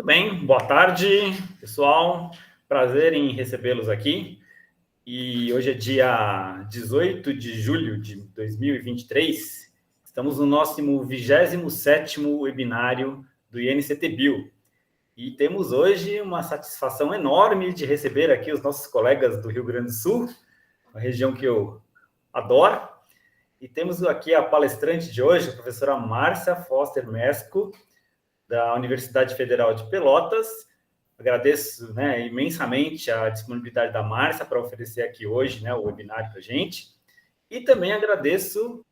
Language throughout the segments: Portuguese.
Muito bem, boa tarde, pessoal. Prazer em recebê-los aqui. E hoje é dia 18 de julho de 2023. Estamos no nosso 27º webinário do INCT-Bio. E temos hoje uma satisfação enorme de receber aqui os nossos colegas do Rio Grande do Sul, uma região que eu adoro. E temos aqui a palestrante de hoje, a professora Márcia Foster Mesco, da Universidade Federal de Pelotas. Agradeço, imensamente a disponibilidade da Márcia para oferecer aqui hoje, o webinário para a gente. E também agradeço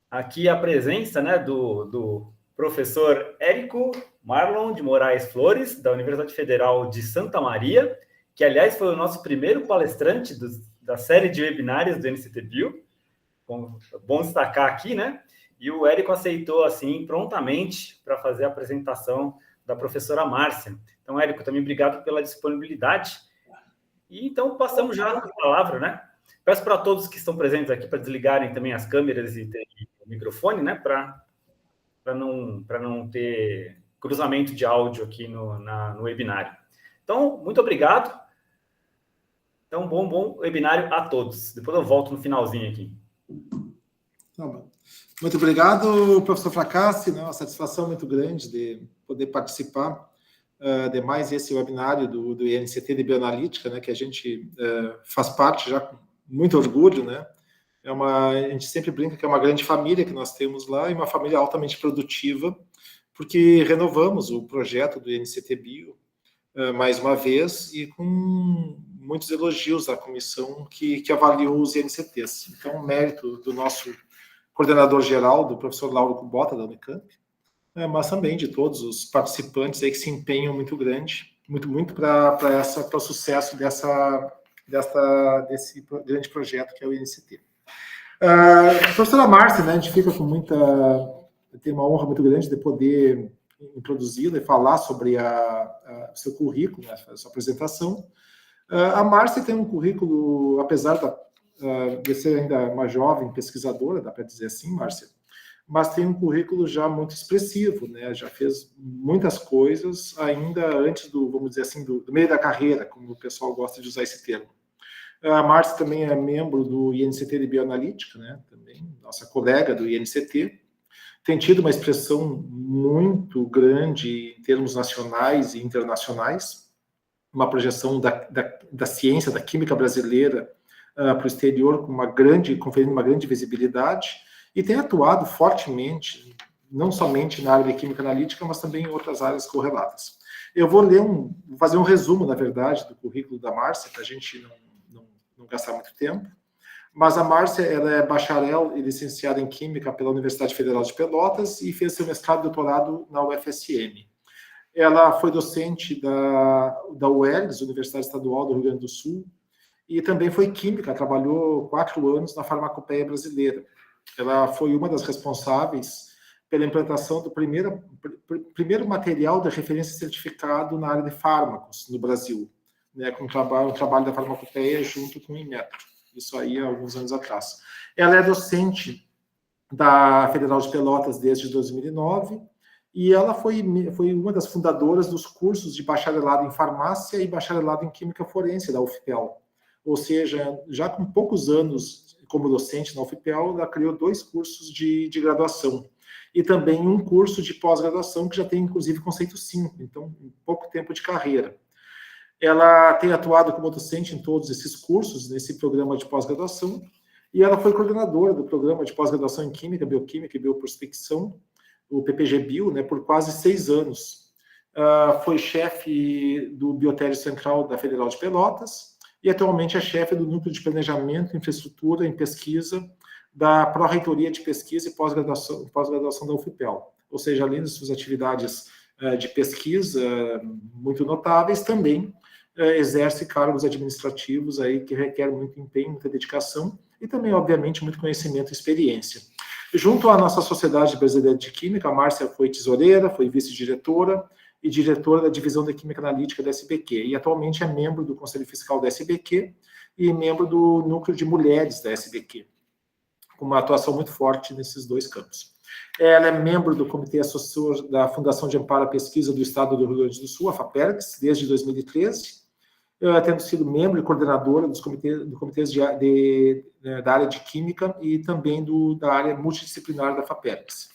aqui a presença, do professor Érico Marlon de Moraes Flores, da Universidade Federal de Santa Maria, que, aliás, foi o nosso primeiro palestrante da série de webinários do INCT-Bio. Bom destacar aqui, E o Érico aceitou, assim, prontamente para fazer a apresentação da professora Márcia. Então, Érico, também obrigado pela disponibilidade. E, então, passamos já a palavra, Peço para todos que estão presentes aqui para desligarem também as câmeras e o microfone, para não ter cruzamento de áudio aqui no webinário. Então, muito obrigado. Então, bom webinário a todos. Depois eu volto no finalzinho aqui. Tá bom. Muito obrigado, professor Fracassi, uma satisfação muito grande de poder participar de mais esse webinário do INCT de Bioanalítica, que a gente faz parte já com muito orgulho, a gente sempre brinca que é uma grande família que nós temos lá e uma família altamente produtiva, porque renovamos o projeto do INCT Bio mais uma vez e com muitos elogios à comissão que avaliou os INCTs. Então, mérito do nosso coordenador-geral, do professor Lauro Kubota, da Unicamp, mas também de todos os participantes aí que se empenham muito para o sucesso desse grande projeto que é o INCT. Professora Márcia, a gente fica com tem uma honra muito grande de poder introduzi-la e falar sobre o seu currículo, a sua apresentação. A Márcia tem um currículo, apesar de ser ainda uma jovem pesquisadora, dá para dizer assim, Márcia, mas tem um currículo já muito expressivo, já fez muitas coisas ainda antes vamos dizer assim, do meio da carreira, como o pessoal gosta de usar esse termo. A Márcia também é membro do INCT de Bioanalítica, também nossa colega do INCT, tem tido uma expressão muito grande em termos nacionais e internacionais, uma projeção da ciência, da química brasileira para o exterior, conferindo uma grande visibilidade, e tem atuado fortemente, não somente na área de química analítica, mas também em outras áreas correlatas. Eu vou fazer um resumo, na verdade, do currículo da Márcia, para a gente não gastar muito tempo. Mas a Márcia, ela é bacharel e licenciada em Química pela Universidade Federal de Pelotas e fez seu mestrado e doutorado na UFSM. Ela foi docente da UERGS, Universidade Estadual do Rio Grande do Sul, e também foi química, trabalhou 4 anos na farmacopeia brasileira. Ela foi uma das responsáveis pela implantação do primeiro material de referência certificado na área de fármacos no Brasil, com o trabalho da farmacopeia junto com o Inmetro. Isso aí há alguns anos atrás. Ela é docente da Federal de Pelotas desde 2009 e ela foi uma das fundadoras dos cursos de bacharelado em farmácia e bacharelado em química forense da UFPEL. Ou seja, já com poucos anos como docente na UFPEL, ela criou 2 cursos de graduação e também um curso de pós-graduação que já tem, inclusive, conceito 5, então, em pouco tempo de carreira. Ela tem atuado como docente em todos esses cursos, nesse programa de pós-graduação, e ela foi coordenadora do programa de pós-graduação em Química, Bioquímica e Bioprospecção, o PPG-Bio, por quase 6 anos. Foi chefe do Biotério Central da Federal de Pelotas e atualmente é chefe do Núcleo de Planejamento, Infraestrutura e Pesquisa da Pró-Reitoria de Pesquisa e Pós-Graduação da UFPEL. Ou seja, além das suas atividades de pesquisa muito notáveis, também exerce cargos administrativos aí que requer muito empenho, muita dedicação e também, obviamente, muito conhecimento e experiência. Junto à nossa Sociedade Brasileira de Química, a Márcia foi tesoureira, foi vice-diretora e diretora da Divisão de Química Analítica da SBQ, e atualmente é membro do Conselho Fiscal da SBQ e membro do Núcleo de Mulheres da SBQ, com uma atuação muito forte nesses 2 campos. Ela é membro do Comitê Assessor da Fundação de Amparo à Pesquisa do Estado do Rio Grande do Sul, a FAPERGS, desde 2013, tendo sido membro e coordenadora dos comitês da área de Química e também da área multidisciplinar da FAPERGS.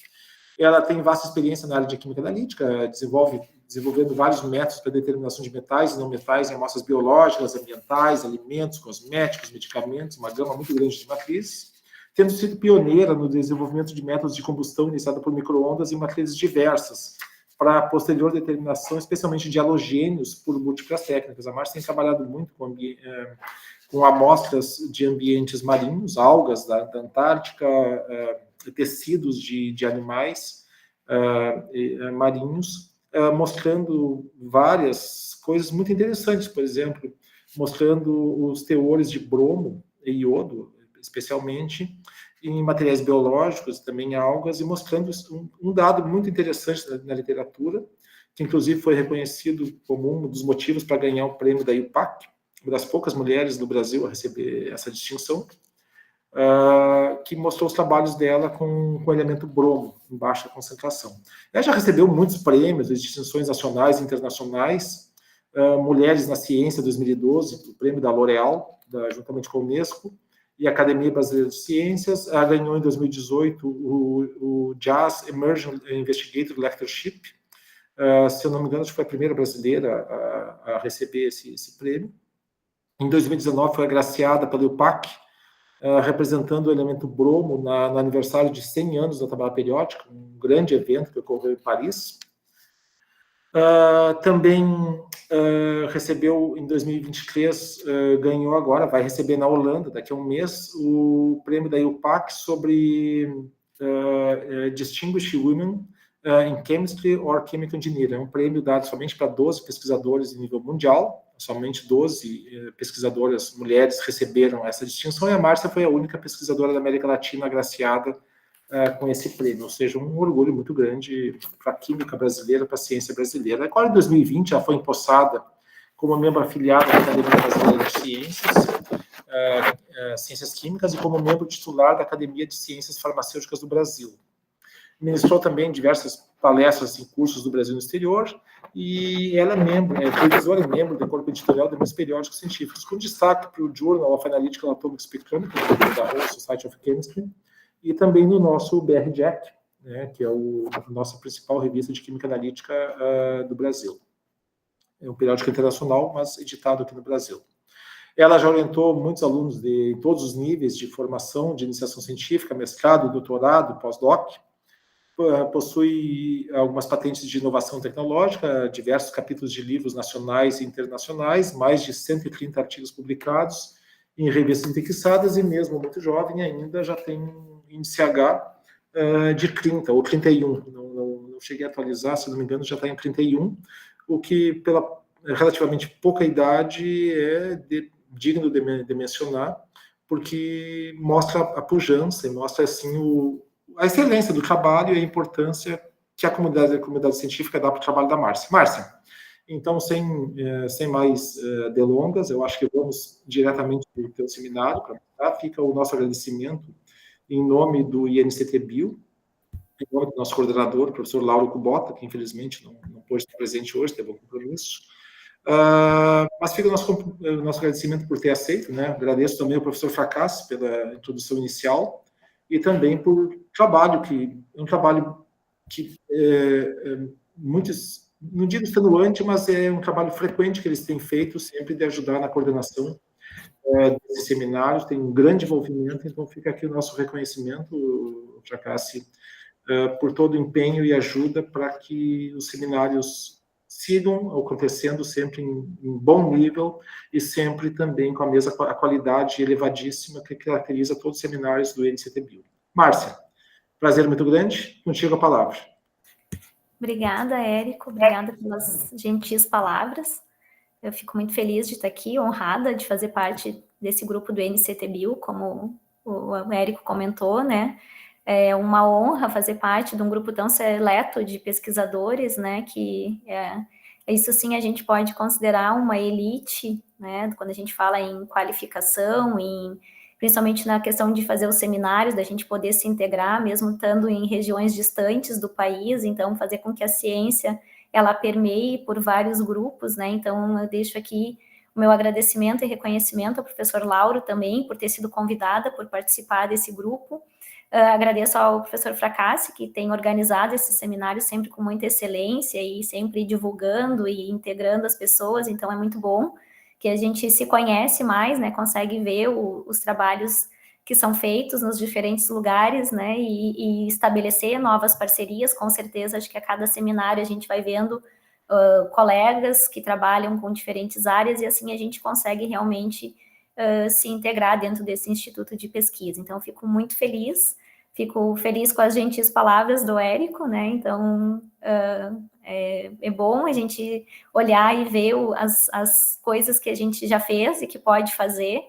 Ela tem vasta experiência na área de Química Analítica, desenvolvendo vários métodos para determinação de metais e não metais em amostras biológicas, ambientais, alimentos, cosméticos, medicamentos, uma gama muito grande de matrizes, tendo sido pioneira no desenvolvimento de métodos de combustão iniciada por micro-ondas em matrizes diversas, para posterior determinação, especialmente de halogênios por múltiplas técnicas. A Márcia tem trabalhado muito com amostras de ambientes marinhos, algas da Antártica, tecidos de animais marinhos, mostrando várias coisas muito interessantes, por exemplo, mostrando os teores de bromo e iodo, especialmente, em materiais biológicos, também em algas, e mostrando um dado muito interessante na literatura, que inclusive foi reconhecido como um dos motivos para ganhar o prêmio da IUPAC, uma das poucas mulheres do Brasil a receber essa distinção, que mostrou os trabalhos dela com o elemento bromo, em baixa concentração. Ela já recebeu muitos prêmios, distinções nacionais e internacionais, Mulheres na Ciência 2012, o prêmio da L'Oréal, juntamente com a Unesco, e a Academia Brasileira de Ciências. Ela ganhou em 2018 o Jazz Emerging Investigator Lectureship. Se eu não me engano, acho que foi a primeira brasileira a receber esse prêmio. Em 2019, foi agraciada pela IUPAC, representando o elemento bromo no aniversário de 100 anos da tabela periódica, um grande evento que ocorreu em Paris. Também recebeu em 2023, ganhou agora, vai receber na Holanda, daqui a um mês, o prêmio da IUPAC sobre Distinguished Women in Chemistry or Chemical Engineering. É um prêmio dado somente para 12 pesquisadores em nível mundial, somente 12 pesquisadoras mulheres receberam essa distinção, e a Márcia foi a única pesquisadora da América Latina agraciada com esse prêmio, ou seja, um orgulho muito grande para a química brasileira, para a ciência brasileira. Agora, em 2020, ela foi empossada como membro afiliado da Academia Brasileira de Ciências Químicas e como membro titular da Academia de Ciências Farmacêuticas do Brasil. Ministrou também diversas palestras e cursos do Brasil no exterior, e ela é revisora e membro do corpo editorial de muitos periódicos científicos, com destaque para o Journal of Analytical Atomic Spectrometry, da Royal Society of Chemistry, e também no nosso BR-JAC, né, que é a nossa principal revista de química analítica do Brasil. É um periódico internacional, mas editado aqui no Brasil. Ela já orientou muitos alunos de todos os níveis de formação, de iniciação científica, mestrado, doutorado, pós-doc. Possui algumas patentes de inovação tecnológica, diversos capítulos de livros nacionais e internacionais, mais de 130 artigos publicados em revistas indexadas, e mesmo muito jovem ainda já tem índice H de 30 ou 31, não cheguei a atualizar, se não me engano já está em 31, o que pela relativamente pouca idade é digno de mencionar, porque mostra a pujança e mostra assim a excelência do trabalho e a importância que a comunidade científica dá para o trabalho da Márcia. Márcia, então, sem mais delongas, eu acho que vamos diretamente para o teu seminário. Fica o nosso agradecimento em nome do INCT-Bio, em nome do nosso coordenador, o professor Lauro Kubota, que infelizmente não pôde estar presente hoje, teve um compromisso. Mas fica o nosso agradecimento por ter aceito, né? Agradeço também ao professor Fracassi pela introdução inicial e também por trabalho que é um trabalho que muitos, não digo extenuante, mas é um trabalho frequente que eles têm feito sempre de ajudar na coordenação desses seminários, tem um grande envolvimento, então fica aqui o nosso reconhecimento, Fracassi, por todo o empenho e ajuda para que os seminários sigam acontecendo sempre em bom nível e sempre também com a qualidade elevadíssima que caracteriza todos os seminários do INCT-Bio. Márcia, prazer muito grande, contigo a palavra. Obrigada, Érico, obrigada pelas gentis palavras. Eu fico muito feliz de estar aqui, honrada de fazer parte desse grupo do INCT-Bio, como o Érico comentou, né? É uma honra fazer parte de um grupo tão seleto de pesquisadores, né? Que isso sim a gente pode considerar uma elite, né? Quando a gente fala em qualificação, em principalmente na questão de fazer os seminários, da gente poder se integrar, mesmo estando em regiões distantes do país, então fazer com que a ciência, ela permeie por vários grupos, né, então eu deixo aqui o meu agradecimento e reconhecimento ao professor Lauro também, por ter sido convidada, por participar desse grupo. Agradeço ao professor Fracassi, que tem organizado esse seminário sempre com muita excelência e sempre divulgando e integrando as pessoas, então é muito bom que a gente se conhece mais, né, consegue ver os trabalhos que são feitos nos diferentes lugares, né, e estabelecer novas parcerias, com certeza, acho que a cada seminário a gente vai vendo colegas que trabalham com diferentes áreas, e assim a gente consegue realmente se integrar dentro desse instituto de pesquisa. Então, fico muito feliz, fico feliz com as gentis palavras do Érico, né, então é bom a gente olhar e ver as coisas que a gente já fez e que pode fazer,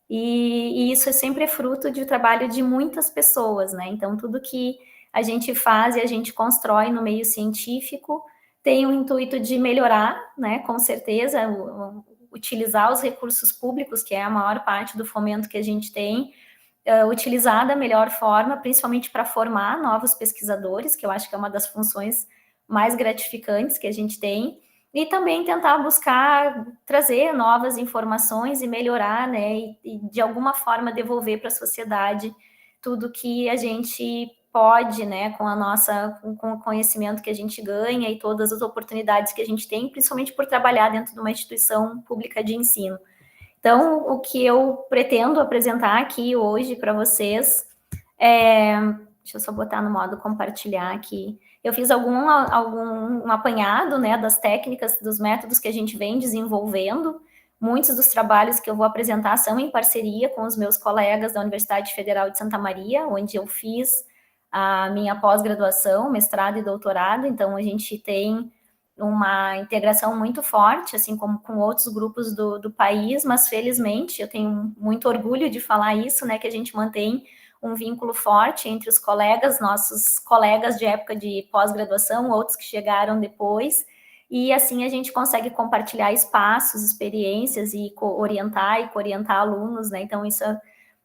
e isso sempre é fruto de trabalho de muitas pessoas, né? Então, tudo que a gente faz e a gente constrói no meio científico tem o intuito de melhorar, né? Com certeza, utilizar os recursos públicos, que é a maior parte do fomento que a gente tem, utilizar da melhor forma, principalmente para formar novos pesquisadores, que eu acho que é uma das funções mais gratificantes que a gente tem, e também tentar buscar trazer novas informações e melhorar, né, e de alguma forma devolver para a sociedade tudo que a gente pode, né, com com o conhecimento que a gente ganha e todas as oportunidades que a gente tem, principalmente por trabalhar dentro de uma instituição pública de ensino. Então, o que eu pretendo apresentar aqui hoje para vocês deixa eu só botar no modo compartilhar aqui. Eu fiz um apanhado, né, das técnicas, dos métodos que a gente vem desenvolvendo. Muitos dos trabalhos que eu vou apresentar são em parceria com os meus colegas da Universidade Federal de Santa Maria, onde eu fiz a minha pós-graduação, mestrado e doutorado. Então, a gente tem uma integração muito forte, assim como com outros grupos do país, mas felizmente, eu tenho muito orgulho de falar isso, né, que a gente mantém um vínculo forte entre os colegas, nossos colegas de época de pós-graduação, outros que chegaram depois, e assim a gente consegue compartilhar espaços, experiências e orientar e coorientar alunos, né, então isso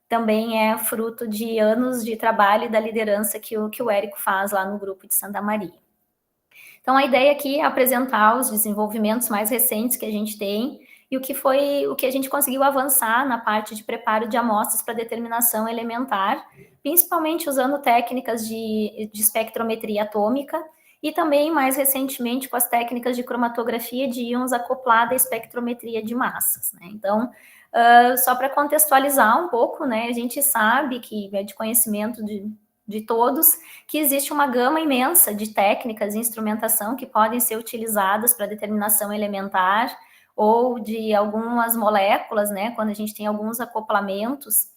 também é fruto de anos de trabalho e da liderança que o Érico faz lá no grupo de Santa Maria. Então, a ideia aqui é apresentar os desenvolvimentos mais recentes que a gente tem e o que a gente conseguiu avançar na parte de preparo de amostras para determinação elementar, principalmente usando técnicas de espectrometria atômica e também, mais recentemente, com as técnicas de cromatografia de íons acoplada à espectrometria de massas, né? Então, só para contextualizar um pouco, né, a gente sabe que é de conhecimento de todos, que existe uma gama imensa de técnicas e instrumentação que podem ser utilizadas para determinação elementar ou de algumas moléculas, né, quando a gente tem alguns acoplamentos.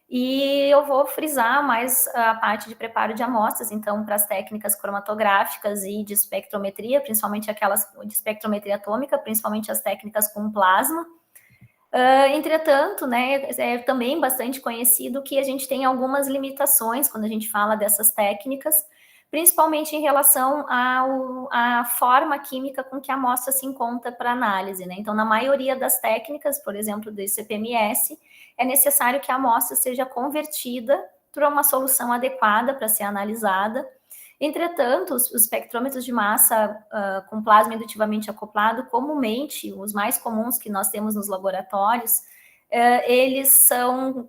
E eu vou frisar mais a parte de preparo de amostras, então, para as técnicas cromatográficas e de espectrometria, principalmente aquelas de espectrometria atômica, principalmente as técnicas com plasma. Entretanto, né, é também bastante conhecido que a gente tem algumas limitações quando a gente fala dessas técnicas, principalmente em relação à forma química com que a amostra se encontra para análise, né? Então, na maioria das técnicas, por exemplo, do CPMS, é necessário que a amostra seja convertida para uma solução adequada para ser analisada. Entretanto, os espectrômetros de massa com plasma indutivamente acoplado, comumente, os mais comuns que nós temos nos laboratórios, eles são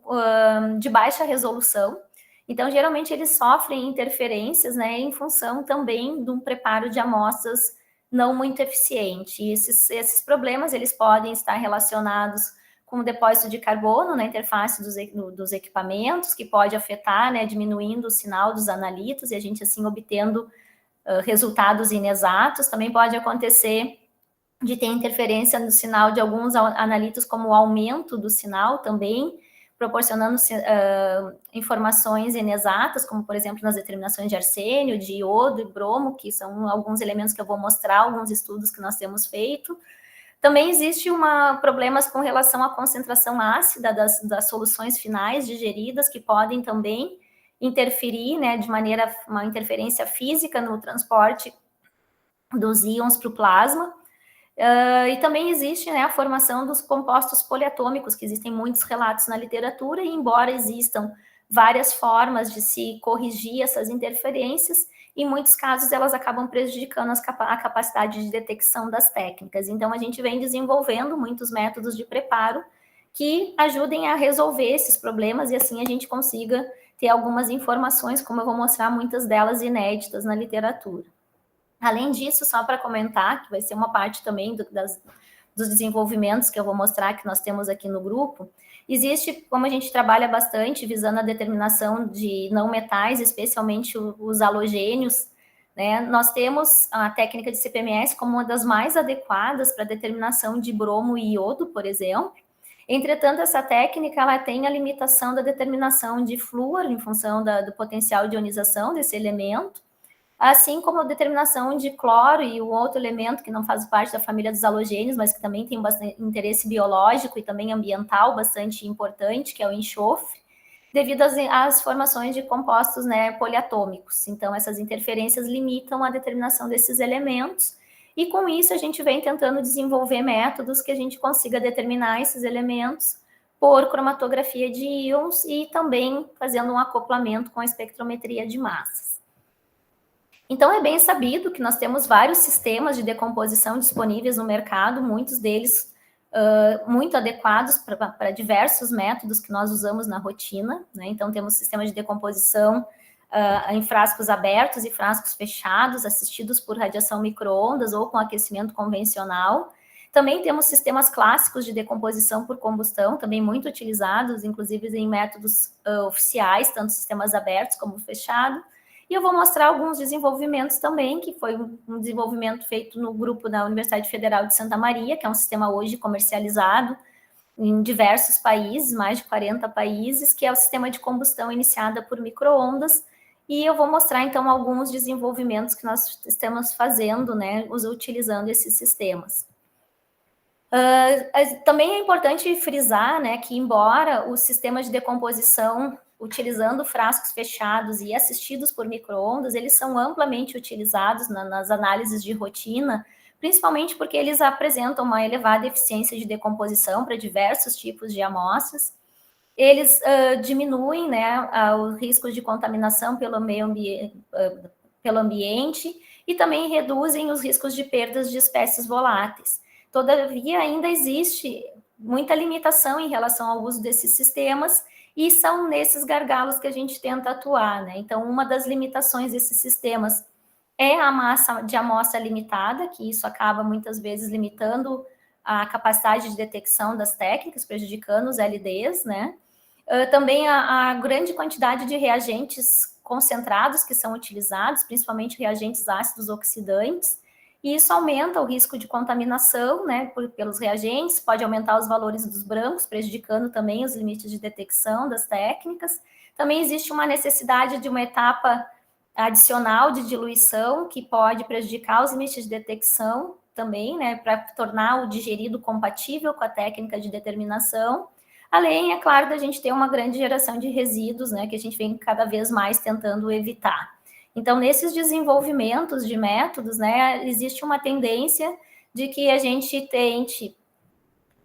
de baixa resolução. Então, geralmente, eles sofrem interferências, né, em função também de um preparo de amostras não muito eficiente. E esses problemas, eles podem estar relacionados com o depósito de carbono na interface dos equipamentos, que pode afetar, né, diminuindo o sinal dos analitos e a gente, assim, obtendo resultados inexatos. Também pode acontecer de ter interferência no sinal de alguns analitos, como o aumento do sinal também, proporcionando informações inexatas, como, por exemplo, nas determinações de arsênio, de iodo e bromo, que são alguns elementos que eu vou mostrar, alguns estudos que nós temos feito. Também existe problemas com relação à concentração ácida das soluções finais digeridas, que podem também interferir, né, uma interferência física no transporte dos íons para o plasma. E também existe, né, a formação dos compostos poliatômicos, que existem muitos relatos na literatura, e embora existam várias formas de se corrigir essas interferências, em muitos casos elas acabam prejudicando a capacidade de detecção das técnicas. Então, a gente vem desenvolvendo muitos métodos de preparo que ajudem a resolver esses problemas e assim a gente consiga ter algumas informações, como eu vou mostrar, muitas delas inéditas na literatura. Além disso, só para comentar, que vai ser uma parte também dos desenvolvimentos que eu vou mostrar que nós temos aqui no grupo, existe, como a gente trabalha bastante, visando a determinação de não metais, especialmente os halogênios, né? Nós temos a técnica de CPMS como uma das mais adequadas para a determinação de bromo e iodo, por exemplo. Entretanto, essa técnica ela tem a limitação da determinação de flúor em função do potencial de ionização desse elemento, assim como a determinação de cloro e o outro elemento que não faz parte da família dos halogênios, mas que também tem bastante interesse biológico e também ambiental bastante importante, que é o enxofre, devido às formações de compostos, né, poliatômicos. Então, essas interferências limitam a determinação desses elementos, e com isso a gente vem tentando desenvolver métodos que a gente consiga determinar esses elementos por cromatografia de íons e também fazendo um acoplamento com a espectrometria de massas. Então, é bem sabido que nós temos vários sistemas de decomposição disponíveis no mercado, muitos deles muito adequados para diversos métodos que nós usamos na rotina, né? Então, temos sistemas de decomposição em frascos abertos e frascos fechados, assistidos por radiação micro-ondas ou com aquecimento convencional. Também temos sistemas clássicos de decomposição por combustão, também muito utilizados, inclusive em métodos oficiais, tanto sistemas abertos como fechado. E eu vou mostrar alguns desenvolvimentos também, que foi um desenvolvimento feito no grupo da Universidade Federal de Santa Maria, que é um sistema hoje comercializado em diversos países, mais de 40 países, que é o sistema de combustão iniciada por micro-ondas. E eu vou mostrar, então, alguns desenvolvimentos que nós estamos fazendo, né, utilizando esses sistemas. Também é importante frisar, né, que embora os sistemas de decomposição utilizando frascos fechados e assistidos por micro-ondas, eles são amplamente utilizados nas análises de rotina, principalmente porque eles apresentam uma elevada eficiência de decomposição para diversos tipos de amostras. Eles diminuem, né, os riscos de contaminação pelo ambiente e também reduzem os riscos de perdas de espécies voláteis. Todavia, ainda existe muita limitação em relação ao uso desses sistemas, e são nesses gargalos que a gente tenta atuar, né? Então, uma das limitações desses sistemas é a massa de amostra limitada, que isso acaba muitas vezes limitando a capacidade de detecção das técnicas, prejudicando os LDs, né? Também a grande quantidade de reagentes concentrados que são utilizados, principalmente reagentes ácidos oxidantes, e isso aumenta o risco de contaminação, né, pelos reagentes, pode aumentar os valores dos brancos, prejudicando também os limites de detecção das técnicas. Também existe uma necessidade de uma etapa adicional de diluição, que pode prejudicar os limites de detecção também, né, para tornar o digerido compatível com a técnica de determinação. Além, é claro, da gente ter uma grande geração de resíduos, né, que a gente vem cada vez mais tentando evitar. Então, nesses desenvolvimentos de métodos, né, existe uma tendência de que a gente tente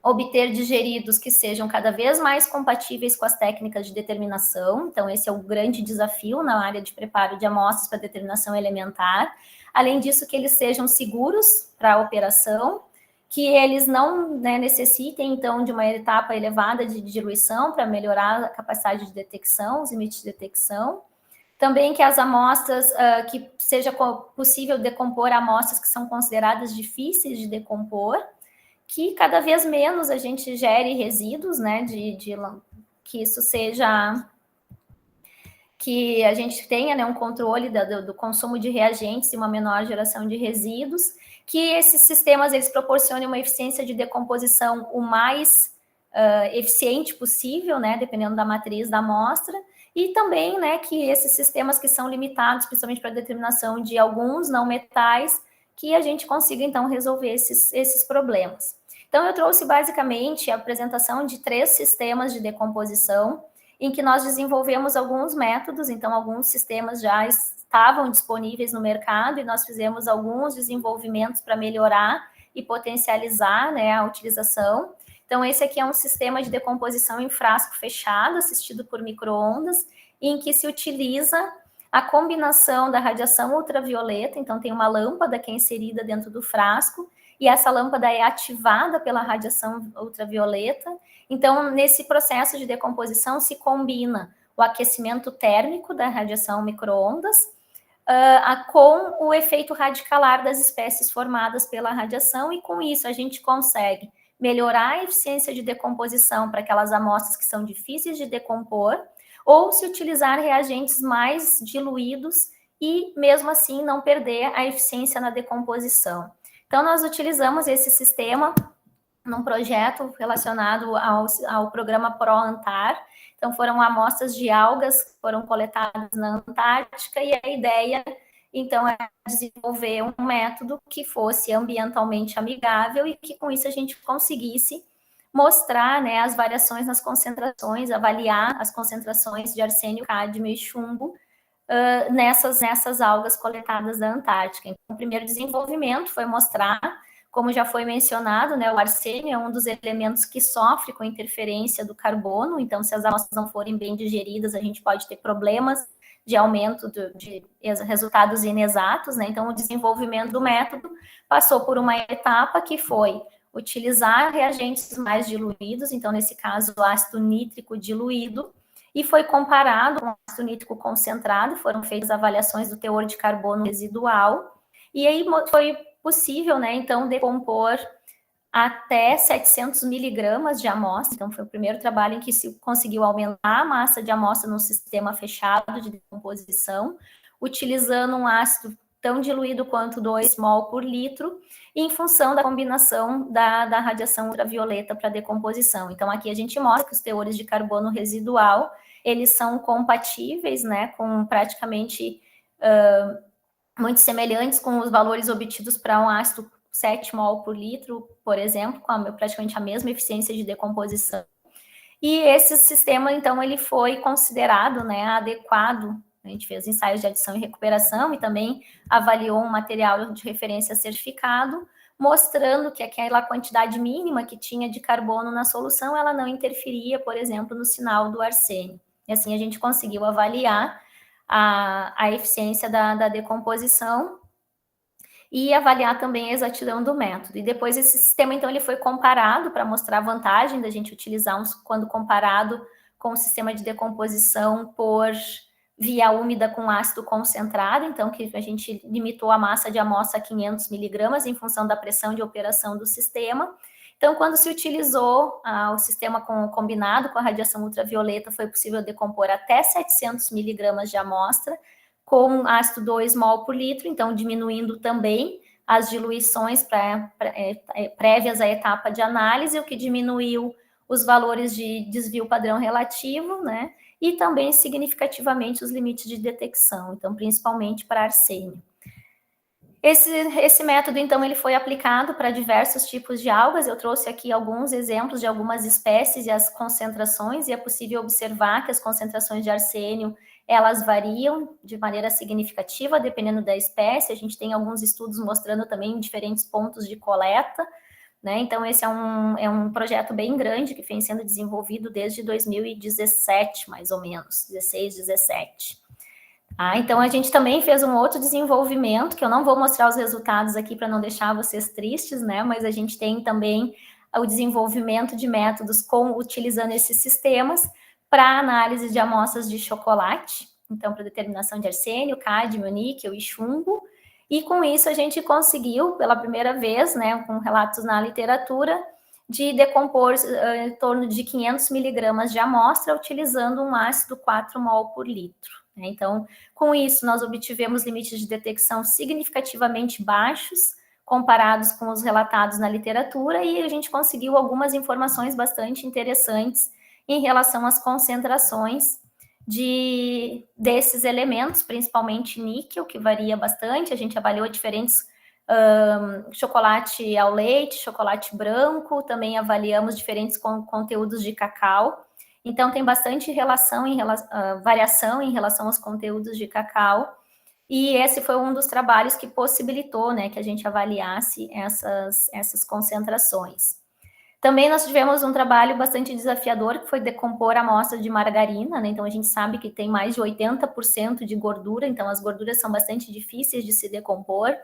obter digeridos que sejam cada vez mais compatíveis com as técnicas de determinação. Então, esse é o grande desafio na área de preparo de amostras para determinação elementar. Além disso, que eles sejam seguros para a operação, que eles não, né, necessitem, então, de uma etapa elevada de diluição para melhorar a capacidade de detecção, os limites de detecção. Também que as amostras, que seja possível decompor amostras que são consideradas difíceis de decompor, que cada vez menos a gente gere resíduos, né, que isso seja, que a gente tenha, né, um controle do consumo de reagentes e uma menor geração de resíduos, que esses sistemas eles proporcionem uma eficiência de decomposição o mais eficiente possível, né, dependendo da matriz da amostra, e também, né, que esses sistemas que são limitados, principalmente para a determinação de alguns não metais, que a gente consiga, então, resolver esses problemas. Então, eu trouxe, basicamente, a apresentação de 3 sistemas de decomposição, em que nós desenvolvemos alguns métodos, então, alguns sistemas já estavam disponíveis no mercado, e nós fizemos alguns desenvolvimentos para melhorar e potencializar, né, a utilização. Então, esse aqui é um sistema de decomposição em frasco fechado, assistido por micro-ondas, em que se utiliza a combinação da radiação ultravioleta. Então, tem uma lâmpada que é inserida dentro do frasco, e essa lâmpada é ativada pela radiação ultravioleta. Então, nesse processo de decomposição, se combina o aquecimento térmico da radiação micro-ondas com o efeito radicalar das espécies formadas pela radiação, e com isso a gente consegue melhorar a eficiência de decomposição para aquelas amostras que são difíceis de decompor, ou se utilizar reagentes mais diluídos e, mesmo assim, não perder a eficiência na decomposição. Então, nós utilizamos esse sistema num projeto relacionado ao programa ProAntar. Então, foram amostras de algas que foram coletadas na Antártica, e a ideia, então, é desenvolver um método que fosse ambientalmente amigável e que, com isso, a gente conseguisse mostrar, né, as variações nas concentrações, avaliar as concentrações de arsênio, cádmio e chumbo nessas algas coletadas da Antártica. Então, o primeiro desenvolvimento foi mostrar, como já foi mencionado, né, o arsênio é um dos elementos que sofre com a interferência do carbono. Então, se as amostras não forem bem digeridas, a gente pode ter problemas de aumento de resultados inexatos, né? Então, o desenvolvimento do método passou por uma etapa que foi utilizar reagentes mais diluídos, então, nesse caso, o ácido nítrico diluído, e foi comparado com o ácido nítrico concentrado, foram feitas avaliações do teor de carbono residual, e aí foi possível, né, então, decompor até 700 miligramas de amostra. Então, foi o primeiro trabalho em que se conseguiu aumentar a massa de amostra num sistema fechado de decomposição, utilizando um ácido tão diluído quanto 2 mol por litro, em função da combinação da radiação ultravioleta para decomposição. Então, aqui a gente mostra que os teores de carbono residual, eles são compatíveis, né, com praticamente muito semelhantes com os valores obtidos para um ácido 7 mol por litro, por exemplo, com praticamente a mesma eficiência de decomposição. E esse sistema, então, ele foi considerado, né, adequado. A gente fez ensaios de adição e recuperação e também avaliou um material de referência certificado, mostrando que aquela quantidade mínima que tinha de carbono na solução, ela não interferia, por exemplo, no sinal do arsênio. E assim a gente conseguiu avaliar a eficiência da decomposição e avaliar também a exatidão do método. E depois esse sistema, então, ele foi comparado para mostrar a vantagem da gente utilizar quando comparado com o sistema de decomposição por via úmida com ácido concentrado, então, que a gente limitou a massa de amostra a 500 miligramas em função da pressão de operação do sistema. Então, quando se utilizou o sistema combinado com a radiação ultravioleta, foi possível decompor até 700 miligramas de amostra, com ácido 2 mol por litro, então diminuindo também as diluições prévias à etapa de análise, o que diminuiu os valores de desvio padrão relativo, né? E também significativamente os limites de detecção, então principalmente para arsênio. Esse método, então, ele foi aplicado para diversos tipos de algas. Eu trouxe aqui alguns exemplos de algumas espécies e as concentrações, e é possível observar que as concentrações de arsênio, elas variam de maneira significativa, dependendo da espécie. A gente tem alguns estudos mostrando também diferentes pontos de coleta, né? Então, esse é um projeto bem grande que vem sendo desenvolvido desde 2017, mais ou menos, 16, 17. Então, a gente também fez um outro desenvolvimento, que eu não vou mostrar os resultados aqui para não deixar vocês tristes, né? Mas a gente tem também o desenvolvimento de métodos utilizando esses sistemas para análise de amostras de chocolate, então, para determinação de arsênio, cádmio, níquel e chumbo. E com isso a gente conseguiu, pela primeira vez, né, com relatos na literatura, de decompor em torno de 500 miligramas de amostra utilizando um ácido 4 mol por litro. Então, com isso, nós obtivemos limites de detecção significativamente baixos, comparados com os relatados na literatura, e a gente conseguiu algumas informações bastante interessantes em relação às concentrações desses elementos, principalmente níquel, que varia bastante. A gente avaliou diferentes chocolate ao leite, chocolate branco, também avaliamos diferentes conteúdos de cacau. Então, tem bastante variação em relação aos conteúdos de cacau. e esse foi um dos trabalhos que possibilitou, né, que a gente avaliasse essas concentrações. Também nós tivemos um trabalho bastante desafiador, que foi decompor a amostra de margarina, né? Então a gente sabe que tem mais de 80% de gordura, então as gorduras são bastante difíceis de se decompor,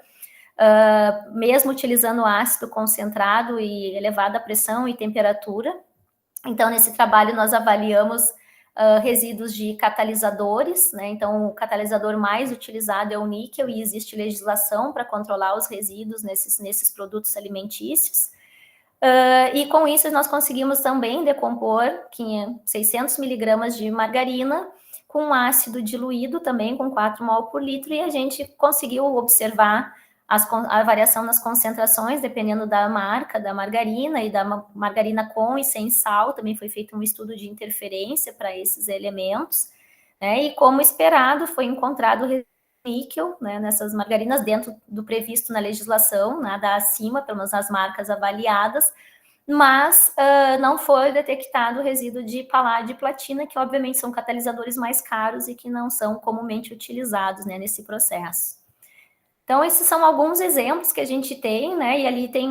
mesmo utilizando ácido concentrado e elevada pressão e temperatura. Então, nesse trabalho, nós avaliamos resíduos de catalisadores, né? Então, o catalisador mais utilizado é o níquel, e existe legislação para controlar os resíduos nesses produtos alimentícios. E com isso nós conseguimos também decompor 600 miligramas de margarina com ácido diluído também com 4 mol por litro, e a gente conseguiu observar a variação nas concentrações, dependendo da marca da margarina, e da margarina com e sem sal. Também foi feito um estudo de interferência para esses elementos, né? E como esperado, foi encontrado níquel, né, nessas margarinas, dentro do previsto na legislação, nada acima, pelo menos nas marcas avaliadas, mas não foi detectado resíduo de paládio e platina, que obviamente são catalisadores mais caros e que não são comumente utilizados, né, nesse processo. Então, esses são alguns exemplos que a gente tem, né, e ali tem,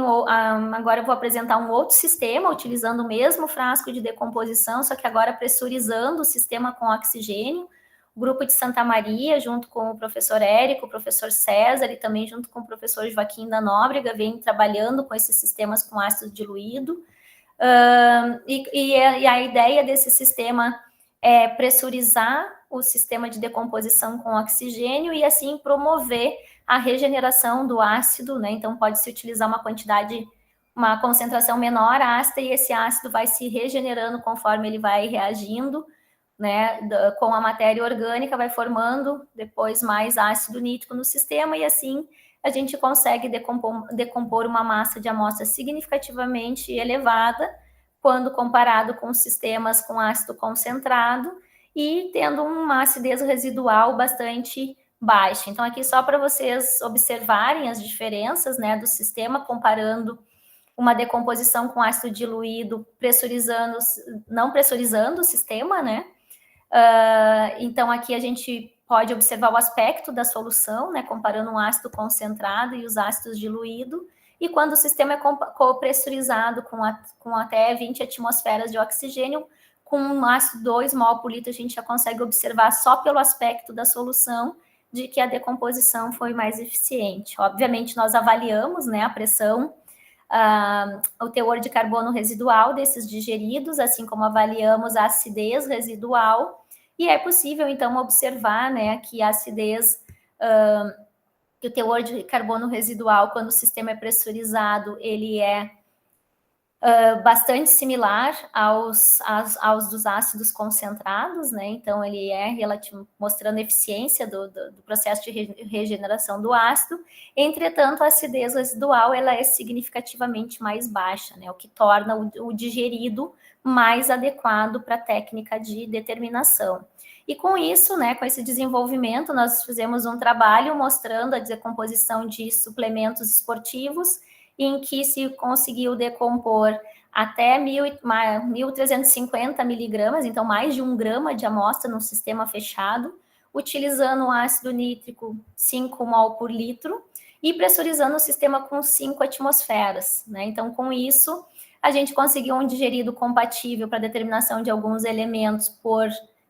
agora eu vou apresentar um outro sistema, utilizando o mesmo frasco de decomposição, só que agora pressurizando o sistema com oxigênio. O grupo de Santa Maria, junto com o professor Érico, o professor César, e também junto com o professor Joaquim da Nóbrega, vem trabalhando com esses sistemas com ácido diluído. E a ideia desse sistema é pressurizar o sistema de decomposição com oxigênio e, assim, promover a regeneração do ácido, né? Então, pode-se utilizar uma concentração menor ácida, e esse ácido vai se regenerando conforme ele vai reagindo, né, com a matéria orgânica, vai formando depois mais ácido nítrico no sistema, e assim a gente consegue decompor uma massa de amostra significativamente elevada quando comparado com sistemas com ácido concentrado e tendo uma acidez residual bastante baixa. Então, aqui só para vocês observarem as diferenças, né, do sistema, comparando uma decomposição com ácido diluído, não pressurizando o sistema, né? Então, aqui a gente pode observar o aspecto da solução, né, comparando um ácido concentrado e os ácidos diluídos, e quando o sistema é copressurizado com até 20 atmosferas de oxigênio, com um ácido 2 mol por litro, a gente já consegue observar só pelo aspecto da solução de que a decomposição foi mais eficiente. Obviamente, nós avaliamos, né, a pressão, o teor de carbono residual desses digeridos, assim como avaliamos a acidez residual, e é possível, então, observar, né, que a acidez, que o teor de carbono residual, quando o sistema é pressurizado, ele é bastante similar aos dos ácidos concentrados, né? Então, ele é mostrando eficiência do processo de regeneração do ácido. Entretanto, a acidez residual ela é significativamente mais baixa, né? O que torna o digerido mais adequado para a técnica de determinação. E com isso, né, com esse desenvolvimento, nós fizemos um trabalho mostrando a decomposição de suplementos esportivos, em que se conseguiu decompor até 1.350 miligramas, então mais de 1 grama de amostra num sistema fechado, utilizando um ácido nítrico 5 mol por litro e pressurizando o sistema com 5 atmosferas, né? Então, com isso, a gente conseguiu um digerido compatível para determinação de alguns elementos por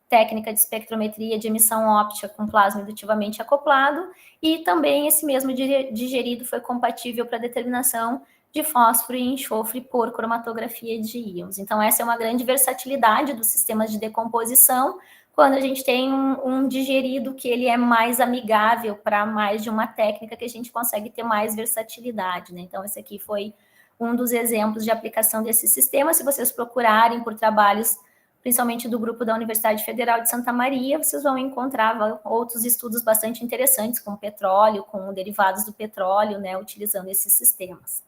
técnica de espectrometria de emissão óptica com plasma indutivamente acoplado, e também esse mesmo digerido foi compatível para determinação de fósforo e enxofre por cromatografia de íons. Então, essa é uma grande versatilidade dos sistemas de decomposição, quando a gente tem um digerido que ele é mais amigável para mais de uma técnica, que a gente consegue ter mais versatilidade, né? Então, esse aqui foi um dos exemplos de aplicação desse sistema. Se vocês procurarem por trabalhos, principalmente do grupo da Universidade Federal de Santa Maria, vocês vão encontrar outros estudos bastante interessantes com petróleo, com derivados do petróleo, né, utilizando esses sistemas.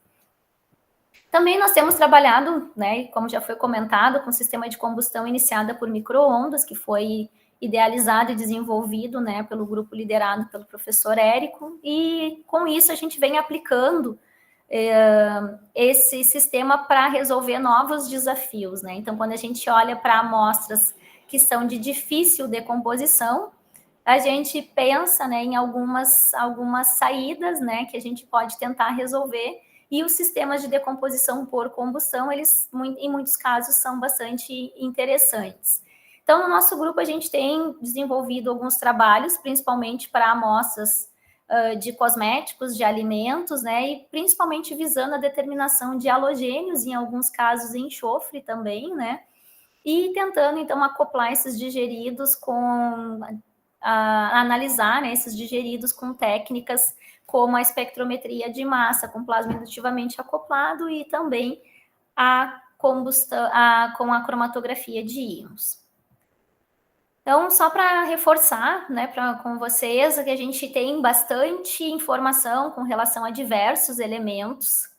Também nós temos trabalhado, né, como já foi comentado, com o sistema de combustão iniciada por micro-ondas, que foi idealizado e desenvolvido, né, pelo grupo liderado pelo professor Érico, e com isso a gente vem aplicando esse sistema para resolver novos desafios, né? Então, quando a gente olha para amostras que são de difícil decomposição, a gente pensa, né, em algumas saídas, né, que a gente pode tentar resolver, e os sistemas de decomposição por combustão, eles, em muitos casos, são bastante interessantes. Então, no nosso grupo, a gente tem desenvolvido alguns trabalhos, principalmente para amostras de cosméticos, de alimentos, né, e principalmente visando a determinação de halogênios, em alguns casos enxofre também, né, e tentando, então, acoplar esses digeridos com... analisar, né, esses digeridos com técnicas como a espectrometria de massa, com plasma indutivamente acoplado, e também a combustão, com a cromatografia de íons. Então, só para reforçar, né, com vocês, que a gente tem bastante informação com relação a diversos elementos,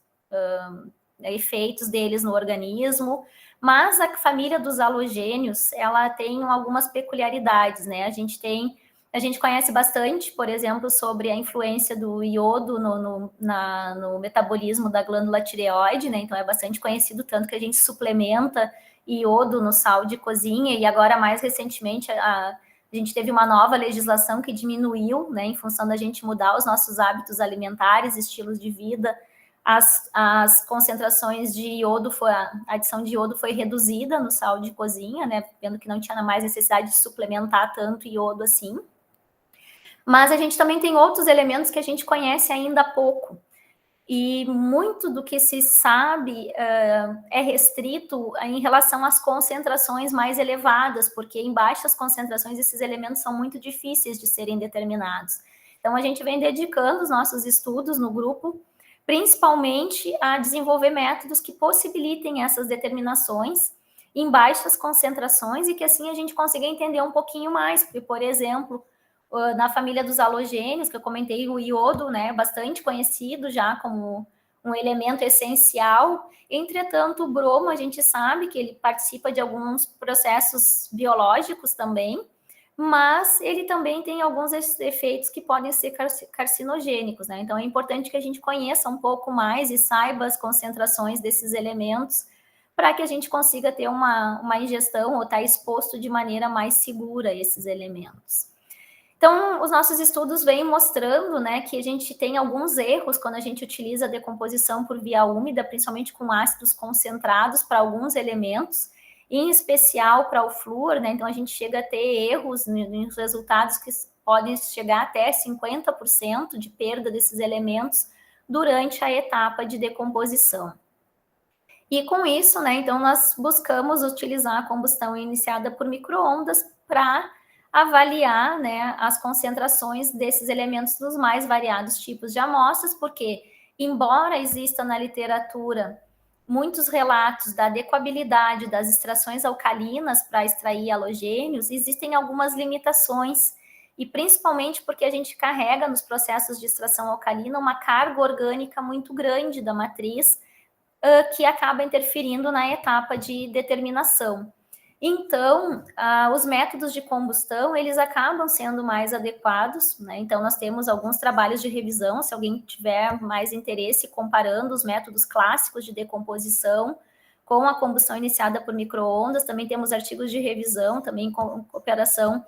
efeitos deles no organismo, mas a família dos halogênios, ela tem algumas peculiaridades, né? A gente conhece bastante, por exemplo, sobre a influência do iodo no metabolismo da glândula tireoide, né? Então, é bastante conhecido, tanto que a gente suplementa iodo no sal de cozinha, e agora, mais recentemente, a gente teve uma nova legislação que diminuiu, né, em função da gente mudar os nossos hábitos alimentares, estilos de vida, as concentrações de iodo, a adição de iodo foi reduzida no sal de cozinha, né, vendo que não tinha mais necessidade de suplementar tanto iodo assim. Mas a gente também tem outros elementos que a gente conhece ainda pouco, e muito do que se sabe é restrito em relação às concentrações mais elevadas, porque em baixas concentrações esses elementos são muito difíceis de serem determinados. Então, a gente vem dedicando os nossos estudos no grupo, principalmente a desenvolver métodos que possibilitem essas determinações em baixas concentrações, e que assim a gente consiga entender um pouquinho mais, porque, por exemplo, na família dos halogênios, que eu comentei, o iodo, né, bastante conhecido já como um elemento essencial. Entretanto, o bromo, a gente sabe que ele participa de alguns processos biológicos também, mas ele também tem alguns efeitos que podem ser carcinogênicos, né? Então, é importante que a gente conheça um pouco mais e saiba as concentrações desses elementos, para que a gente consiga ter uma ingestão ou estar exposto de maneira mais segura a esses elementos. Então, os nossos estudos vêm mostrando, né, que a gente tem alguns erros quando a gente utiliza a decomposição por via úmida, principalmente com ácidos concentrados para alguns elementos, em especial para o flúor, né? Então, a gente chega a ter erros nos resultados que podem chegar até 50% de perda desses elementos durante a etapa de decomposição. E com isso, né, então nós buscamos utilizar a combustão iniciada por micro-ondas para avaliar, né, as concentrações desses elementos nos mais variados tipos de amostras, porque, embora exista na literatura muitos relatos da adequabilidade das extrações alcalinas para extrair halogênios, existem algumas limitações, e principalmente porque a gente carrega nos processos de extração alcalina uma carga orgânica muito grande da matriz, que acaba interferindo na etapa de determinação. Então, os métodos de combustão, eles acabam sendo mais adequados, né? Então, nós temos alguns trabalhos de revisão, se alguém tiver mais interesse, comparando os métodos clássicos de decomposição com a combustão iniciada por micro-ondas. Também temos artigos de revisão, também com cooperação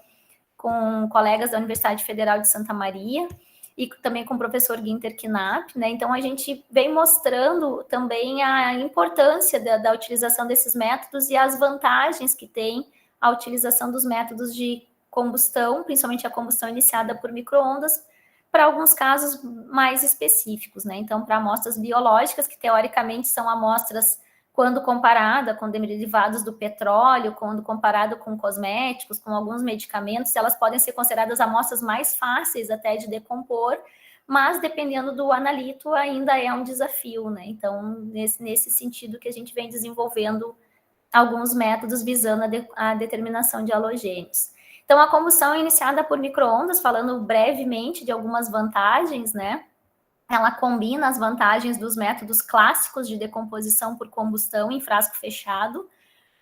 com colegas da Universidade Federal de Santa Maria, e também com o professor Günther Knapp, né? Então, a gente vem mostrando também a importância da utilização desses métodos e as vantagens que tem a utilização dos métodos de combustão, principalmente a combustão iniciada por micro-ondas, para alguns casos mais específicos, né? Então, para amostras biológicas, que teoricamente são amostras, quando comparada com derivados do petróleo, quando comparado com cosméticos, com alguns medicamentos, elas podem ser consideradas amostras mais fáceis até de decompor, mas dependendo do analito ainda é um desafio, né? Então, nesse sentido que a gente vem desenvolvendo alguns métodos visando a determinação de halogênios. Então, a combustão é iniciada por micro-ondas, falando brevemente de algumas vantagens, né? Ela combina as vantagens dos métodos clássicos de decomposição por combustão em frasco fechado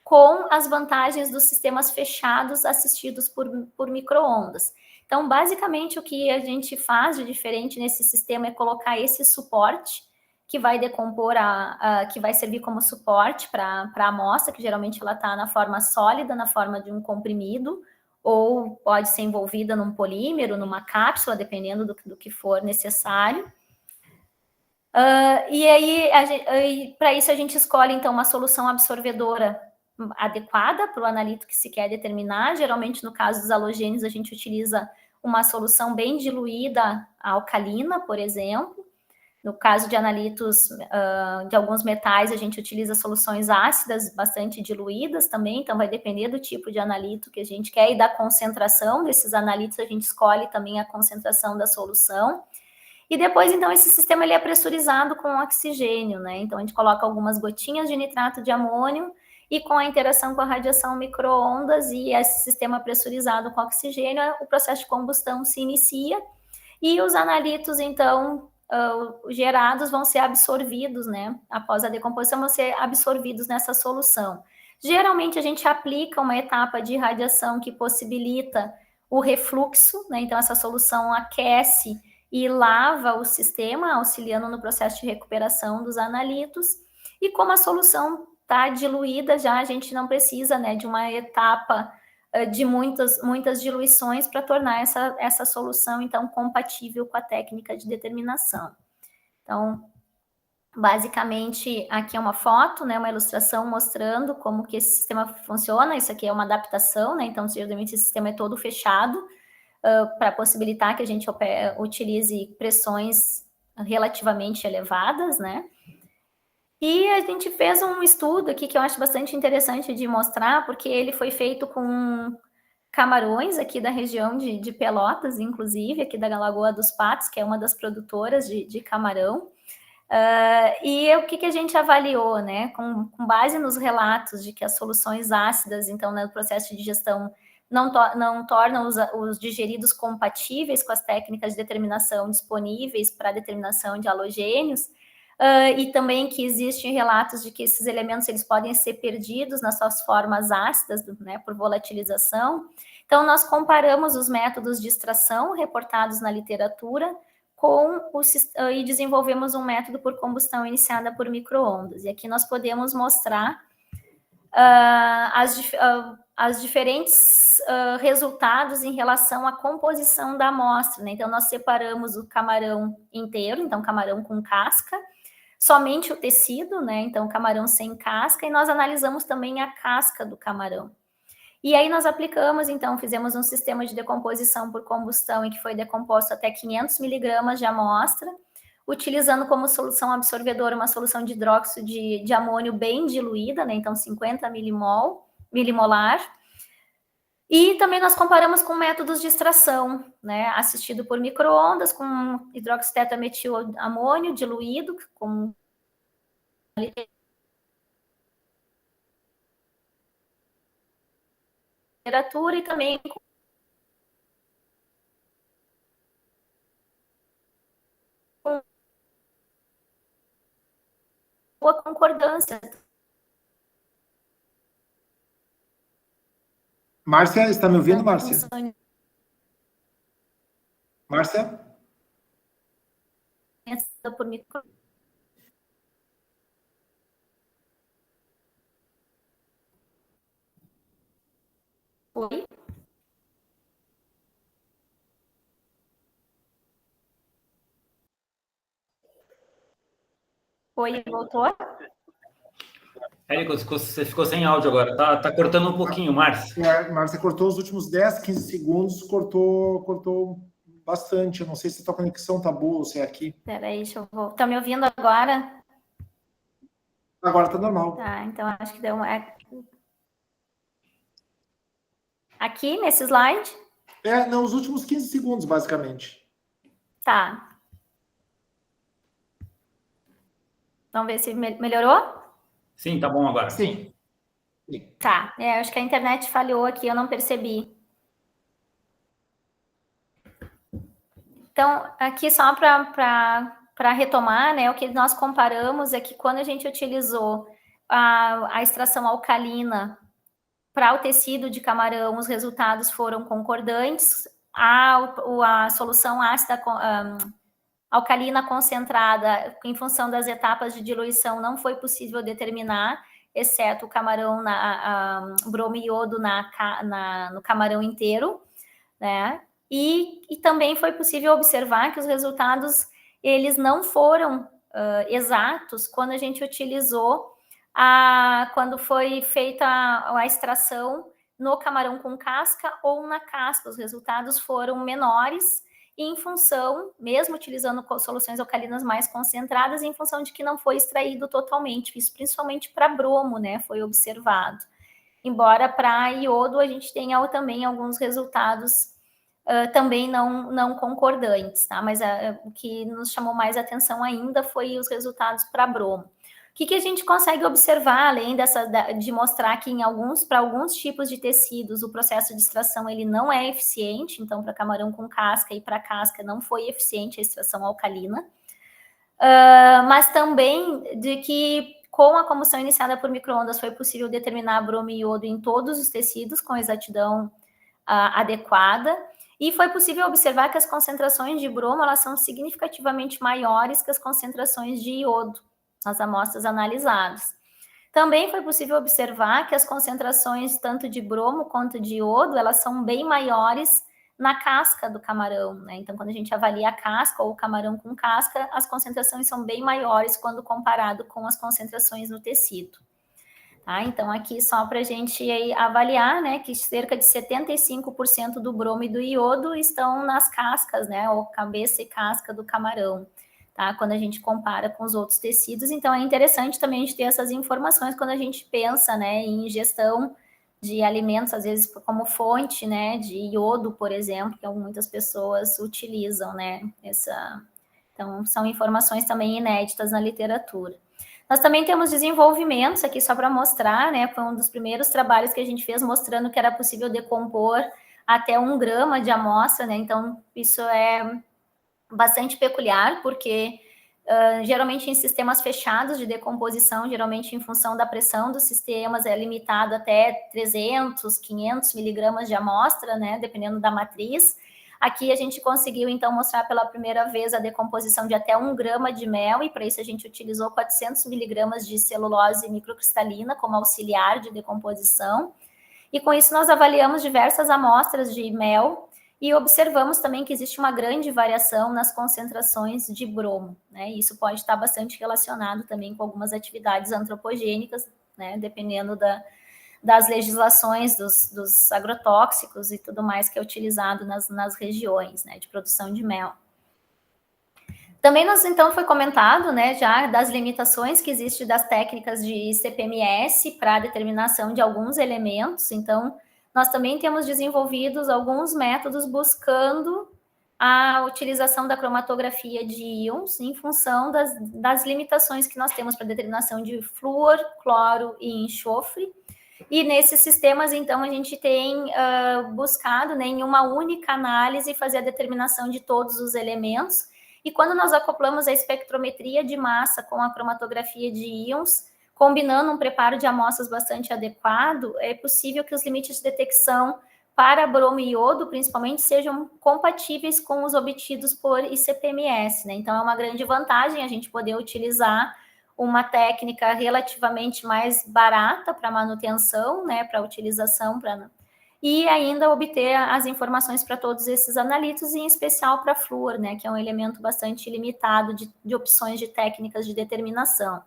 com as vantagens dos sistemas fechados assistidos por micro-ondas. Então, basicamente, o que a gente faz de diferente nesse sistema é colocar esse suporte que vai decompor, que vai servir como suporte para a amostra, que geralmente ela está na forma sólida, na forma de um comprimido, ou pode ser envolvida num polímero, numa cápsula, dependendo do que for necessário. E aí, para isso, a gente escolhe, então, uma solução absorvedora adequada para o analito que se quer determinar. Geralmente, no caso dos halogênios, a gente utiliza uma solução bem diluída alcalina, por exemplo. No caso de analitos de alguns metais, a gente utiliza soluções ácidas bastante diluídas também, então vai depender do tipo de analito que a gente quer e da concentração desses analitos, a gente escolhe também a concentração da solução. E depois, então, esse sistema ele é pressurizado com oxigênio, né? Então, a gente coloca algumas gotinhas de nitrato de amônio e com a interação com a radiação micro-ondas e esse sistema pressurizado com oxigênio, o processo de combustão se inicia e os analitos, então, gerados vão ser absorvidos, né? Após a decomposição, vão ser absorvidos nessa solução. Geralmente, a gente aplica uma etapa de radiação que possibilita o refluxo, né? Então, essa solução aquece e lava o sistema, auxiliando no processo de recuperação dos analitos. E como a solução está diluída, já a gente não precisa, né, de uma etapa de muitas diluições para tornar essa solução, então, compatível com a técnica de determinação. Então, basicamente, aqui é uma foto, né, uma ilustração mostrando como que esse sistema funciona. Isso aqui é uma adaptação, né, então, geralmente, esse sistema é todo fechado, para possibilitar que a gente utilize pressões relativamente elevadas, né? E a gente fez um estudo aqui que eu acho bastante interessante de mostrar, porque ele foi feito com camarões aqui da região de Pelotas, inclusive, aqui da Lagoa dos Patos, que é uma das produtoras de camarão. E o que a gente avaliou, né? Com base nos relatos de que as soluções ácidas, então, no processo de digestão, não tornam os digeridos compatíveis com as técnicas de determinação disponíveis para a determinação de halogênios, e também que existem relatos de que esses elementos eles podem ser perdidos nas suas formas ácidas, né, por volatilização. Então, nós comparamos os métodos de extração reportados na literatura e desenvolvemos um método por combustão iniciada por micro-ondas. E aqui nós podemos mostrar as diferentes resultados em relação à composição da amostra, né? Então, nós separamos o camarão inteiro, então, camarão com casca, somente o tecido, né? Então, camarão sem casca, e nós analisamos também a casca do camarão. E aí nós aplicamos, então, fizemos um sistema de decomposição por combustão em que foi decomposto até 500 miligramas de amostra, utilizando como solução absorvedora uma solução de hidróxido de amônio bem diluída, né? Então 50 milimolar. E também nós comparamos com métodos de extração, né? Assistido por micro-ondas, com hidróxido tetametilamônio diluído, com literatura e também com a concordância. Márcia, está me ouvindo, Márcia? Márcia? Por micro... Oi? Oi, voltou? Érico, você ficou sem áudio agora. Tá cortando um pouquinho, Márcia. Márcia, cortou os últimos 10, 15 segundos, cortou bastante. Eu não sei se a tua conexão tá boa ou se é aqui. Peraí, deixa eu voltar. Tá me ouvindo agora? Agora tá normal. Tá, então acho que deu uma... Aqui, nesse slide? Não, os últimos 15 segundos, basicamente. Tá. Vamos ver se melhorou? Sim, tá bom agora. Sim. Tá, acho que a internet falhou aqui, eu não percebi. Então, aqui só para retomar, né, o que nós comparamos é que quando a gente utilizou a extração alcalina para o tecido de camarão, os resultados foram concordantes. A solução ácida alcalina concentrada, em função das etapas de diluição, não foi possível determinar exceto o camarão, bromo e iodo no camarão inteiro, né? E também foi possível observar que os resultados, eles não foram exatos quando a gente utilizou, quando foi feita a extração no camarão com casca ou na casca. Os resultados foram menores, em função, mesmo utilizando soluções alcalinas mais concentradas, em função de que não foi extraído totalmente. Isso principalmente para bromo, né, foi observado. Embora para iodo a gente tenha também alguns resultados também não concordantes, tá? Mas o que nos chamou mais atenção ainda foi os resultados para bromo. O que a gente consegue observar, além de mostrar que para alguns tipos de tecidos o processo de extração ele não é eficiente, então para camarão com casca e para casca não foi eficiente a extração alcalina, mas também de que com a combustão iniciada por micro-ondas foi possível determinar bromo e iodo em todos os tecidos com exatidão adequada, e foi possível observar que as concentrações de bromo elas são significativamente maiores que as concentrações de iodo nas amostras analisadas. Também foi possível observar que as concentrações tanto de bromo quanto de iodo, elas são bem maiores na casca do camarão, né? Então, quando a gente avalia a casca ou o camarão com casca, as concentrações são bem maiores quando comparado com as concentrações no tecido. Tá? Então, aqui só para a gente avaliar, né, que cerca de 75% do bromo e do iodo estão nas cascas, né, ou cabeça e casca do camarão. Tá? Quando a gente compara com os outros tecidos, então é interessante também a gente ter essas informações quando a gente pensa, né, em ingestão de alimentos, às vezes como fonte, né, de iodo, por exemplo, que muitas pessoas utilizam, né, então são informações também inéditas na literatura. Nós também temos desenvolvimentos aqui só para mostrar, né, foi um dos primeiros trabalhos que a gente fez mostrando que era possível decompor até 1 grama de amostra, né, então isso é bastante peculiar, porque geralmente em sistemas fechados de decomposição, geralmente em função da pressão dos sistemas, é limitado até 300, 500 miligramas de amostra, né, dependendo da matriz. Aqui a gente conseguiu, então, mostrar pela primeira vez a decomposição de até 1 grama de mel, e para isso a gente utilizou 400 miligramas de celulose microcristalina como auxiliar de decomposição. E com isso nós avaliamos diversas amostras de mel, e observamos também que existe uma grande variação nas concentrações de bromo, né? Isso pode estar bastante relacionado também com algumas atividades antropogênicas, né? Dependendo das legislações dos agrotóxicos e tudo mais que é utilizado nas regiões, né, de produção de mel. Também então foi comentado, né, já das limitações que existem das técnicas de CPMS para a determinação de alguns elementos. Então, nós também temos desenvolvidos alguns métodos buscando a utilização da cromatografia de íons em função das limitações que nós temos para determinação de flúor, cloro e enxofre. E nesses sistemas, então, a gente tem buscado, né, em uma única análise fazer a determinação de todos os elementos. E quando nós acoplamos a espectrometria de massa com a cromatografia de íons, combinando um preparo de amostras bastante adequado, é possível que os limites de detecção para bromo e iodo, principalmente, sejam compatíveis com os obtidos por ICP-MS, né? Então, é uma grande vantagem a gente poder utilizar uma técnica relativamente mais barata para manutenção, né, para utilização, e ainda obter as informações para todos esses analitos, e em especial para flúor, né, que é um elemento bastante limitado de opções de técnicas de determinação.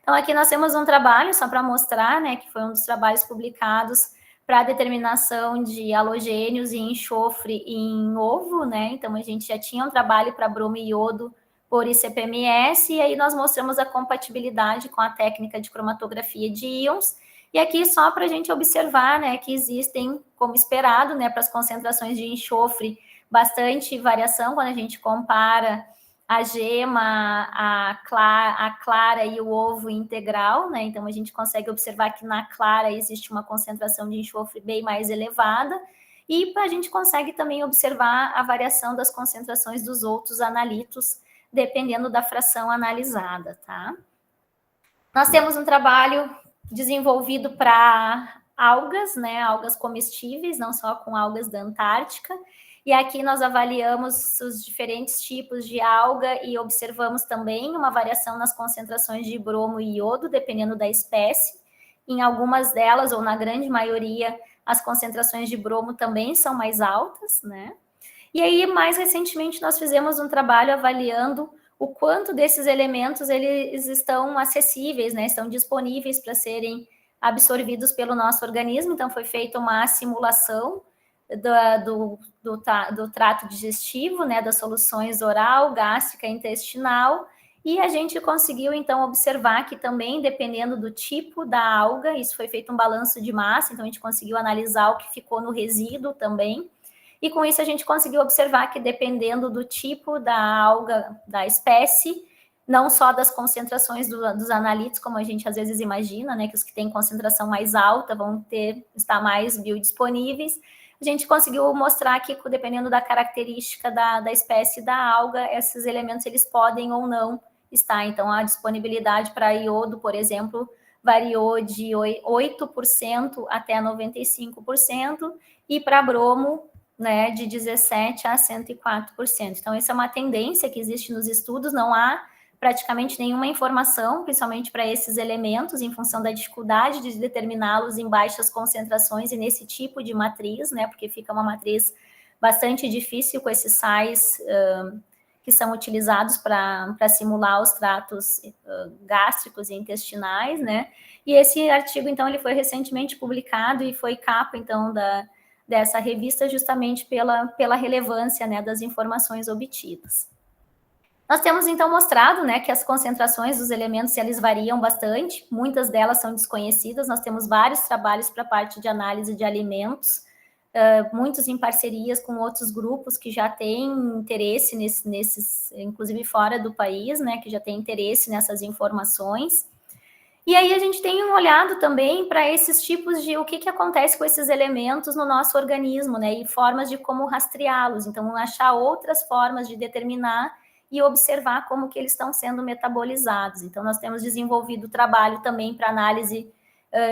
Então, aqui nós temos um trabalho, só para mostrar, né, que foi um dos trabalhos publicados para a determinação de halogênios e enxofre em ovo, né, então a gente já tinha um trabalho para bromo e iodo por ICP-MS, e aí nós mostramos a compatibilidade com a técnica de cromatografia de íons, e aqui só para a gente observar, né, que existem, como esperado, né, para as concentrações de enxofre, bastante variação quando a gente compara a gema, a clara e o ovo integral, né, então a gente consegue observar que na clara existe uma concentração de enxofre bem mais elevada, e a gente consegue também observar a variação das concentrações dos outros analitos, dependendo da fração analisada, tá? Nós temos um trabalho desenvolvido para algas, né, algas comestíveis, não só com algas da Antártica, e aqui nós avaliamos os diferentes tipos de alga e observamos também uma variação nas concentrações de bromo e iodo, dependendo da espécie. em algumas delas, ou na grande maioria, as concentrações de bromo também são mais altas, né? E aí, mais recentemente, nós fizemos um trabalho avaliando o quanto desses elementos eles estão acessíveis, né? Estão disponíveis para serem absorvidos pelo nosso organismo. Então, foi feita uma simulação do trato digestivo, né? Das soluções oral, gástrica e intestinal. E a gente conseguiu, então, observar que também, dependendo do tipo da alga, isso foi feito um balanço de massa, então a gente conseguiu analisar o que ficou no resíduo também. E com isso a gente conseguiu observar que, dependendo do tipo da alga, da espécie, não só das concentrações dos analíticos, como a gente às vezes imagina, né, que os que têm concentração mais alta vão estar mais biodisponíveis, a gente conseguiu mostrar que, dependendo da característica da espécie da alga, esses elementos eles podem ou não estar. Então, a disponibilidade para iodo, por exemplo, variou de 8% até 95%, e para bromo, né, de 17% a 104%. Então, essa é uma tendência que existe nos estudos, não há praticamente nenhuma informação, principalmente para esses elementos, em função da dificuldade de determiná-los em baixas concentrações e nesse tipo de matriz, né, porque fica uma matriz bastante difícil com esses sais que são utilizados para simular os tratos gástricos e intestinais, né, e esse artigo, então, ele foi recentemente publicado e foi capa, então, dessa revista, justamente pela relevância, né, das informações obtidas. Nós temos, então, mostrado, né, que as concentrações dos elementos, eles variam bastante, muitas delas são desconhecidas, nós temos vários trabalhos para a parte de análise de alimentos, muitos em parcerias com outros grupos que já têm interesse nesses, inclusive fora do país, né, que já têm interesse nessas informações. E aí a gente tem olhado também para esses tipos de o que acontece com esses elementos no nosso organismo, né, e formas de como rastreá-los. Então, achar outras formas de determinar e observar como que eles estão sendo metabolizados. Então, nós temos desenvolvido trabalho também para análise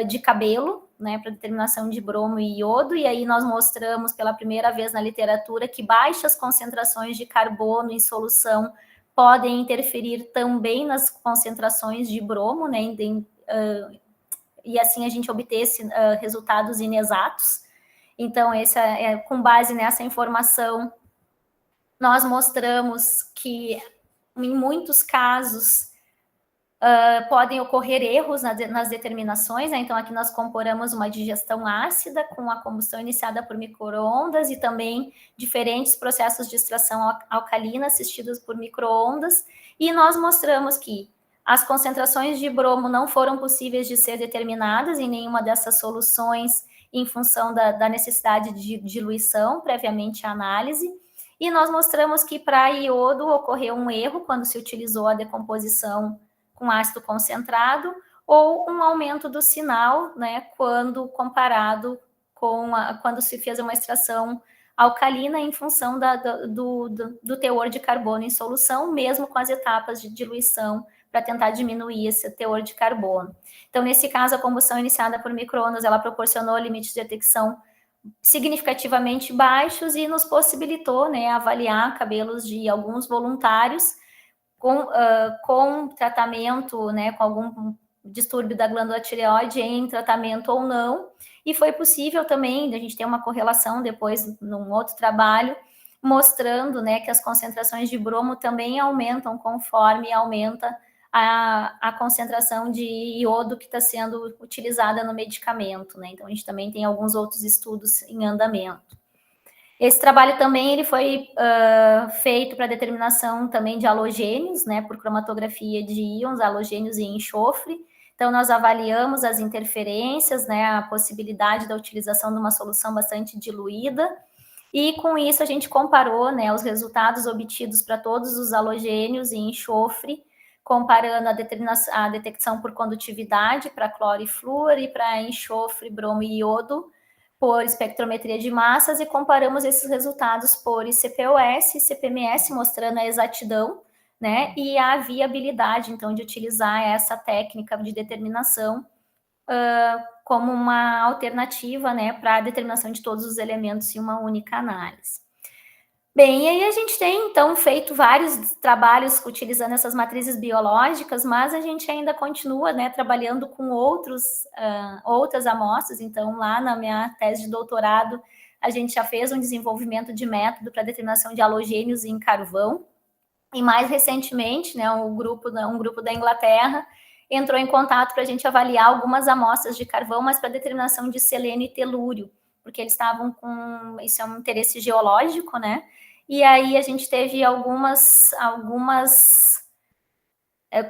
de cabelo, né, para determinação de bromo e iodo, e aí nós mostramos pela primeira vez na literatura que baixas concentrações de carbono em solução podem interferir também nas concentrações de bromo, né, e assim a gente obter resultados inexatos. Então, com base nessa informação, nós mostramos que, em muitos casos, podem ocorrer erros nas determinações, né? Então, aqui nós comparamos uma digestão ácida com a combustão iniciada por micro-ondas e também diferentes processos de extração alcalina assistidos por micro-ondas, e nós mostramos que as concentrações de bromo não foram possíveis de ser determinadas em nenhuma dessas soluções em função da necessidade de diluição previamente à análise, e nós mostramos que para iodo ocorreu um erro quando se utilizou a decomposição com ácido concentrado, ou um aumento do sinal, né, quando comparado com quando se fez uma extração alcalina em função do teor de carbono em solução, mesmo com as etapas de diluição para tentar diminuir esse teor de carbono. Então, nesse caso, a combustão iniciada por micro-ondas, ela proporcionou limites de detecção significativamente baixos e nos possibilitou, né, avaliar cabelos de alguns voluntários com tratamento, né, com algum distúrbio da glândula tireoide em tratamento ou não, e foi possível também, a gente tem uma correlação depois num outro trabalho, mostrando, né, que as concentrações de bromo também aumentam conforme aumenta a concentração de iodo que está sendo utilizada no medicamento, né, então a gente também tem alguns outros estudos em andamento. Esse trabalho também ele foi feito para determinação também de halogênios, né, por cromatografia de íons, halogênios e enxofre. Então, nós avaliamos as interferências, né, a possibilidade da utilização de uma solução bastante diluída, e com isso a gente comparou, né, os resultados obtidos para todos os halogênios e enxofre, comparando a detecção por condutividade para cloro e flúor e para enxofre, bromo e iodo, por espectrometria de massas, e comparamos esses resultados por ICP-OS e CPMS, mostrando a exatidão, né, e a viabilidade, então, de utilizar essa técnica de determinação como uma alternativa, né, para a determinação de todos os elementos em uma única análise. Bem, e aí a gente tem, então, feito vários trabalhos utilizando essas matrizes biológicas, mas a gente ainda continua, né, trabalhando com outras amostras. Então, lá na minha tese de doutorado, a gente já fez um desenvolvimento de método para determinação de halogênios em carvão. E mais recentemente, né, um grupo da Inglaterra entrou em contato para a gente avaliar algumas amostras de carvão, mas para determinação de selênio e telúrio, porque eles estavam com... Isso é um interesse geológico, né? E aí a gente teve algumas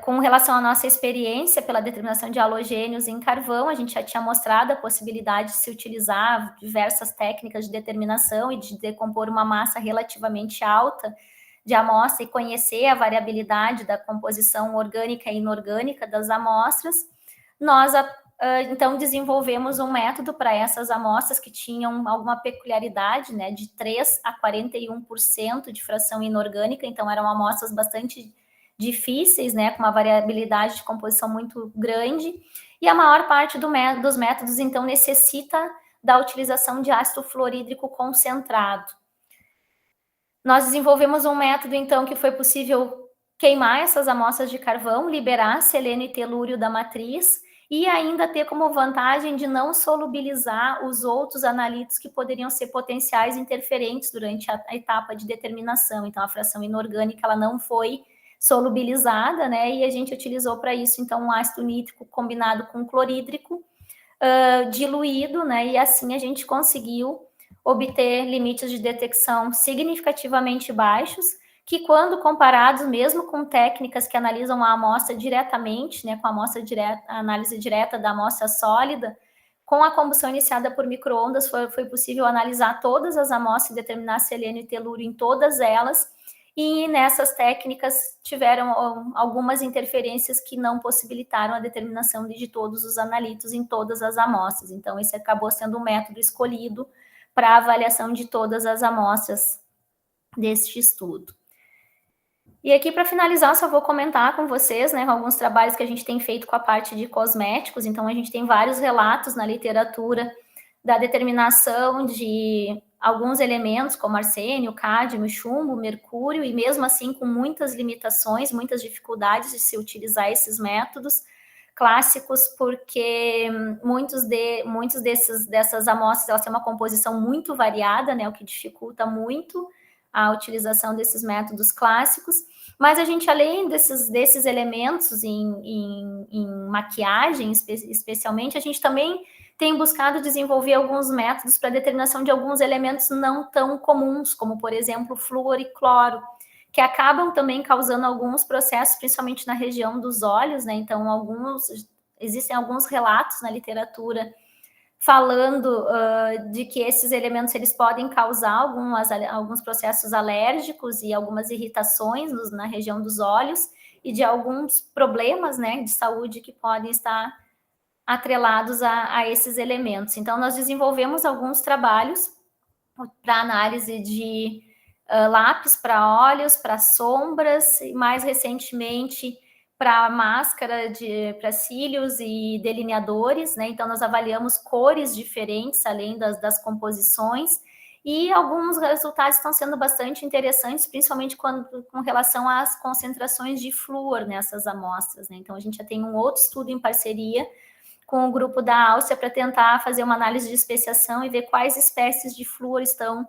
com relação à nossa experiência pela determinação de halogênios em carvão, a gente já tinha mostrado a possibilidade de se utilizar diversas técnicas de determinação e de decompor uma massa relativamente alta de amostra e conhecer a variabilidade da composição orgânica e inorgânica das amostras. Nós, então, desenvolvemos um método para essas amostras que tinham alguma peculiaridade, né, de 3 a 41% de fração inorgânica, então eram amostras bastante difíceis, né, com uma variabilidade de composição muito grande, e a maior parte dos métodos, então, necessita da utilização de ácido fluorídrico concentrado. Nós desenvolvemos um método, então, que foi possível queimar essas amostras de carvão, liberar selênio e telúrio da matriz, e ainda ter como vantagem de não solubilizar os outros analitos que poderiam ser potenciais interferentes durante a etapa de determinação. Então, a fração inorgânica ela não foi solubilizada, né? E a gente utilizou para isso, então, um ácido nítrico combinado com clorídrico diluído, né? E assim a gente conseguiu obter limites de detecção significativamente baixos, que quando comparados mesmo com técnicas que analisam a amostra diretamente, né, com a amostra direta, a análise direta da amostra sólida, com a combustão iniciada por micro-ondas foi possível analisar todas as amostras e determinar selênio e telúrio em todas elas, e nessas técnicas tiveram algumas interferências que não possibilitaram a determinação de todos os analitos em todas as amostras. Então, esse acabou sendo o método escolhido para a avaliação de todas as amostras deste estudo. E aqui, para finalizar, só vou comentar com vocês, né, alguns trabalhos que a gente tem feito com a parte de cosméticos. Então, a gente tem vários relatos na literatura da determinação de alguns elementos, como arsênio, cádmio, chumbo, mercúrio, e mesmo assim com muitas limitações, muitas dificuldades de se utilizar esses métodos clássicos, porque dessas amostras elas têm uma composição muito variada, né, o que dificulta muito a utilização desses métodos clássicos. Mas a gente, além desses elementos em maquiagem, especialmente, a gente também tem buscado desenvolver alguns métodos para determinação de alguns elementos não tão comuns, como, por exemplo, flúor e cloro, que acabam também causando alguns processos, principalmente na região dos olhos, né? Então, existem alguns relatos na literatura falando de que esses elementos eles podem causar alguns processos alérgicos e algumas irritações na região dos olhos e de alguns problemas, né, de saúde que podem estar atrelados a esses elementos. Então, nós desenvolvemos alguns trabalhos para análise de lápis para olhos, para sombras, e mais recentemente para máscara, para cílios e delineadores, né? Então, nós avaliamos cores diferentes, além das composições, e alguns resultados estão sendo bastante interessantes, principalmente com relação às concentrações de flúor nessas amostras, né? Então, a gente já tem um outro estudo em parceria com o grupo da Áustria para tentar fazer uma análise de especiação e ver quais espécies de flúor estão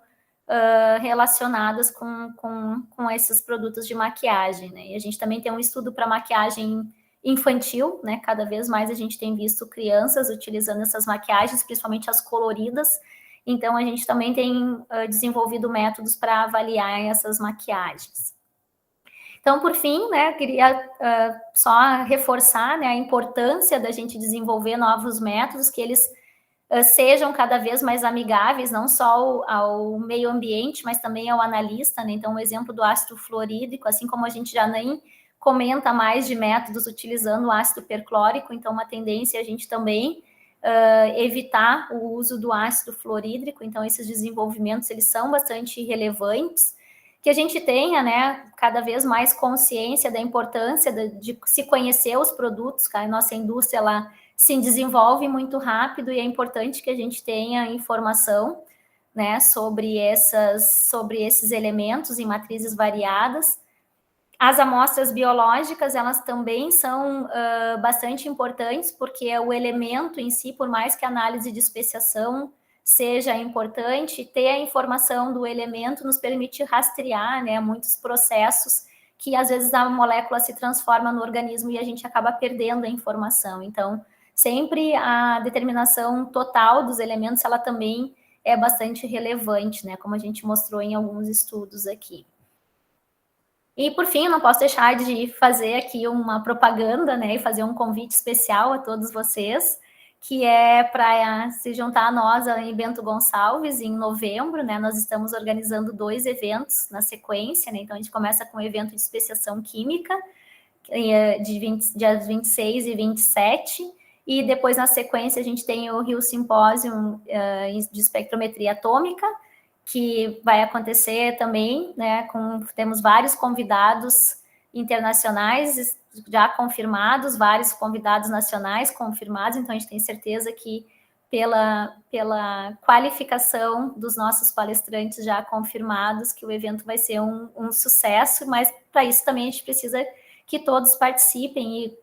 relacionadas com esses produtos de maquiagem, né? E a gente também tem um estudo para maquiagem infantil, né? Cada vez mais a gente tem visto crianças utilizando essas maquiagens, principalmente as coloridas. Então, a gente também tem desenvolvido métodos para avaliar essas maquiagens. Então, por fim, né, eu queria só reforçar, né, a importância da gente desenvolver novos métodos, que eles sejam cada vez mais amigáveis, não só ao meio ambiente, mas também ao analista, né? Então, o exemplo do ácido fluorídrico, assim como a gente já nem comenta mais de métodos utilizando o ácido perclórico, então uma tendência é a gente também evitar o uso do ácido fluorídrico. Então, esses desenvolvimentos, eles são bastante relevantes, que a gente tenha, né, cada vez mais consciência da importância de se conhecer os produtos, que a nossa indústria, ela se desenvolve muito rápido e é importante que a gente tenha informação né, sobre esses elementos em matrizes variadas. As amostras biológicas, elas também são bastante importantes, porque o elemento em si, por mais que a análise de especiação seja importante, ter a informação do elemento nos permite rastrear, né, muitos processos que às vezes a molécula se transforma no organismo e a gente acaba perdendo a informação. Então, sempre a determinação total dos elementos, ela também é bastante relevante, né, como a gente mostrou em alguns estudos aqui. E, por fim, eu não posso deixar de fazer aqui uma propaganda, né, e fazer um convite especial a todos vocês, que é para se juntar a nós em Bento Gonçalves, em novembro, né, nós estamos organizando 2 eventos na sequência, né, então a gente começa com o evento de especiação química, dias 26 e 27, e depois, na sequência, a gente tem o Rio Simpósio de Espectrometria Atômica, que vai acontecer também, né, temos vários convidados internacionais já confirmados, vários convidados nacionais confirmados, então a gente tem certeza que pela qualificação dos nossos palestrantes já confirmados, que o evento vai ser um sucesso, mas para isso também a gente precisa que todos participem e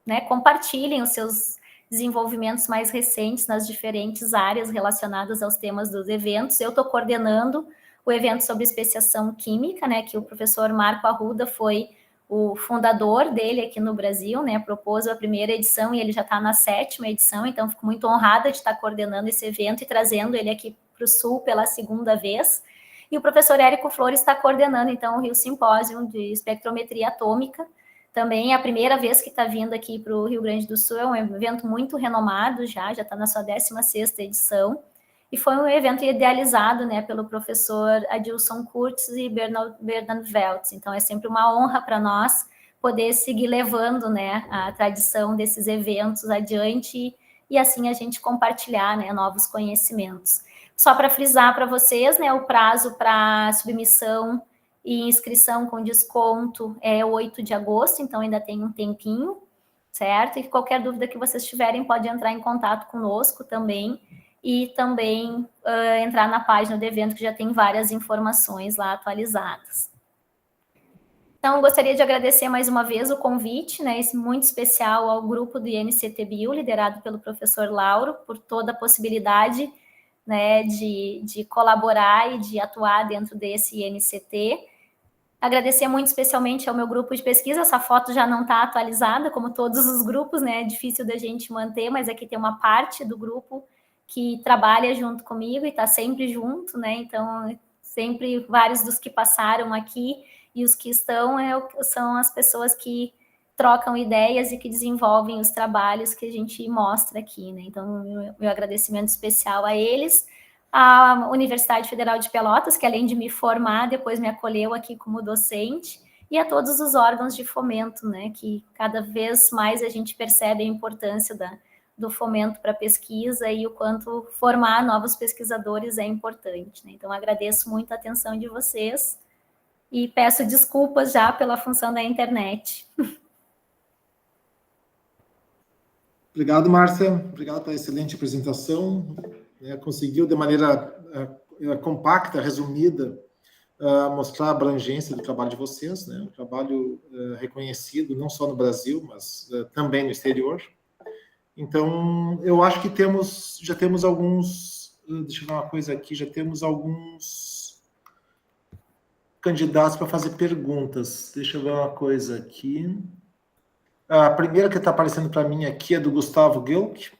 né, compartilhem os seus desenvolvimentos mais recentes nas diferentes áreas relacionadas aos temas dos eventos. Eu estou coordenando o evento sobre especiação química, né, que o professor Marco Arruda foi o fundador dele aqui no Brasil, né, propôs a primeira edição e ele já está na 7ª edição, então fico muito honrada de estar coordenando esse evento e trazendo ele aqui para o Sul pela 2ª vez. E o professor Érico Flores está coordenando, então, o Rio Simpósio de Espectrometria Atômica. Também é a primeira vez que está vindo aqui para o Rio Grande do Sul, é um evento muito renomado já está na sua 16ª edição, e foi um evento idealizado, né, pelo professor Adilson Kurtz e Bernard Weltz, então é sempre uma honra para nós poder seguir levando, né, a tradição desses eventos adiante e assim a gente compartilhar, né, novos conhecimentos. Só para frisar para vocês, né, o prazo para submissão e inscrição com desconto é 8 de agosto, então ainda tem um tempinho, certo? E qualquer dúvida que vocês tiverem, pode entrar em contato conosco também, e também entrar na página do evento, que já tem várias informações lá atualizadas. Então, gostaria de agradecer mais uma vez o convite, né, esse muito especial ao grupo do INCT-Bio, liderado pelo professor Lauro, por toda a possibilidade, né, de colaborar e de atuar dentro desse INCT. Agradecer muito especialmente ao meu grupo de pesquisa, essa foto já não está atualizada, como todos os grupos, né, é difícil da gente manter, mas aqui tem uma parte do grupo que trabalha junto comigo e está sempre junto, né, então sempre vários dos que passaram aqui e os que estão são as pessoas que trocam ideias e que desenvolvem os trabalhos que a gente mostra aqui, né, então meu agradecimento especial a eles, a Universidade Federal de Pelotas, que além de me formar, depois me acolheu aqui como docente, e a todos os órgãos de fomento, né, que cada vez mais a gente percebe a importância do fomento para a pesquisa e o quanto formar novos pesquisadores é importante, né? Então, agradeço muito a atenção de vocês e peço desculpas já pela função da internet. Obrigado, Márcia. Obrigado pela excelente apresentação. Conseguiu, de maneira compacta, resumida, mostrar a abrangência do trabalho de vocês, né? Um trabalho reconhecido não só no Brasil, mas também no exterior. Então, eu acho que já temos alguns, deixa eu ver uma coisa aqui, já temos alguns candidatos para fazer perguntas. Deixa eu ver uma coisa aqui. A primeira que está aparecendo para mim aqui é do Gustavo Gilk.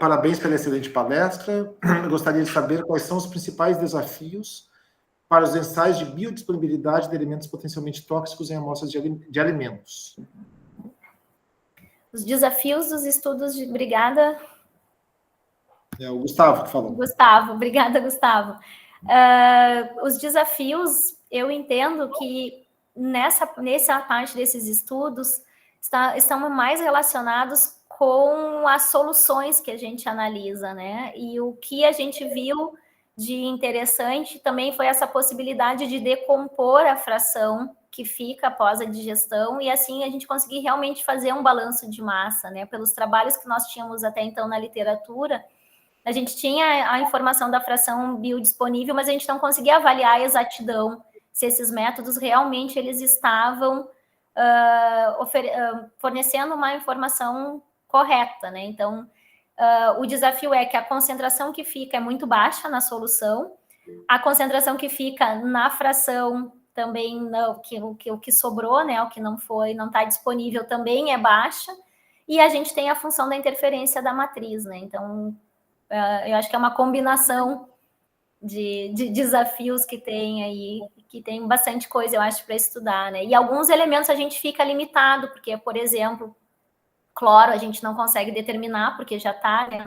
Parabéns pela excelente palestra. Eu gostaria de saber quais são os principais desafios para os ensaios de biodisponibilidade de elementos potencialmente tóxicos em amostras de alimentos. Os desafios dos estudos de... Obrigada. É o Gustavo que falou. Gustavo, obrigada, Gustavo. Os desafios, eu entendo que nessa parte desses estudos estão mais relacionados com as soluções que a gente analisa, né? E o que a gente viu de interessante também foi essa possibilidade de decompor a fração que fica após a digestão e assim a gente conseguir realmente fazer um balanço de massa, né? Pelos trabalhos que nós tínhamos até então na literatura, a gente tinha a informação da fração biodisponível, mas a gente não conseguia avaliar a exatidão se esses métodos realmente eles estavam fornecendo uma informação correta, né? Então, o desafio é que a concentração que fica é muito baixa na solução, a concentração que fica na fração também, o que sobrou, né, o que não está disponível também é baixa, e a gente tem a função da interferência da matriz, né? Então, eu acho que é uma combinação de desafios que tem aí, que tem bastante coisa, eu acho, para estudar, né? E alguns elementos a gente fica limitado, porque, por exemplo, cloro a gente não consegue determinar, porque já está, né,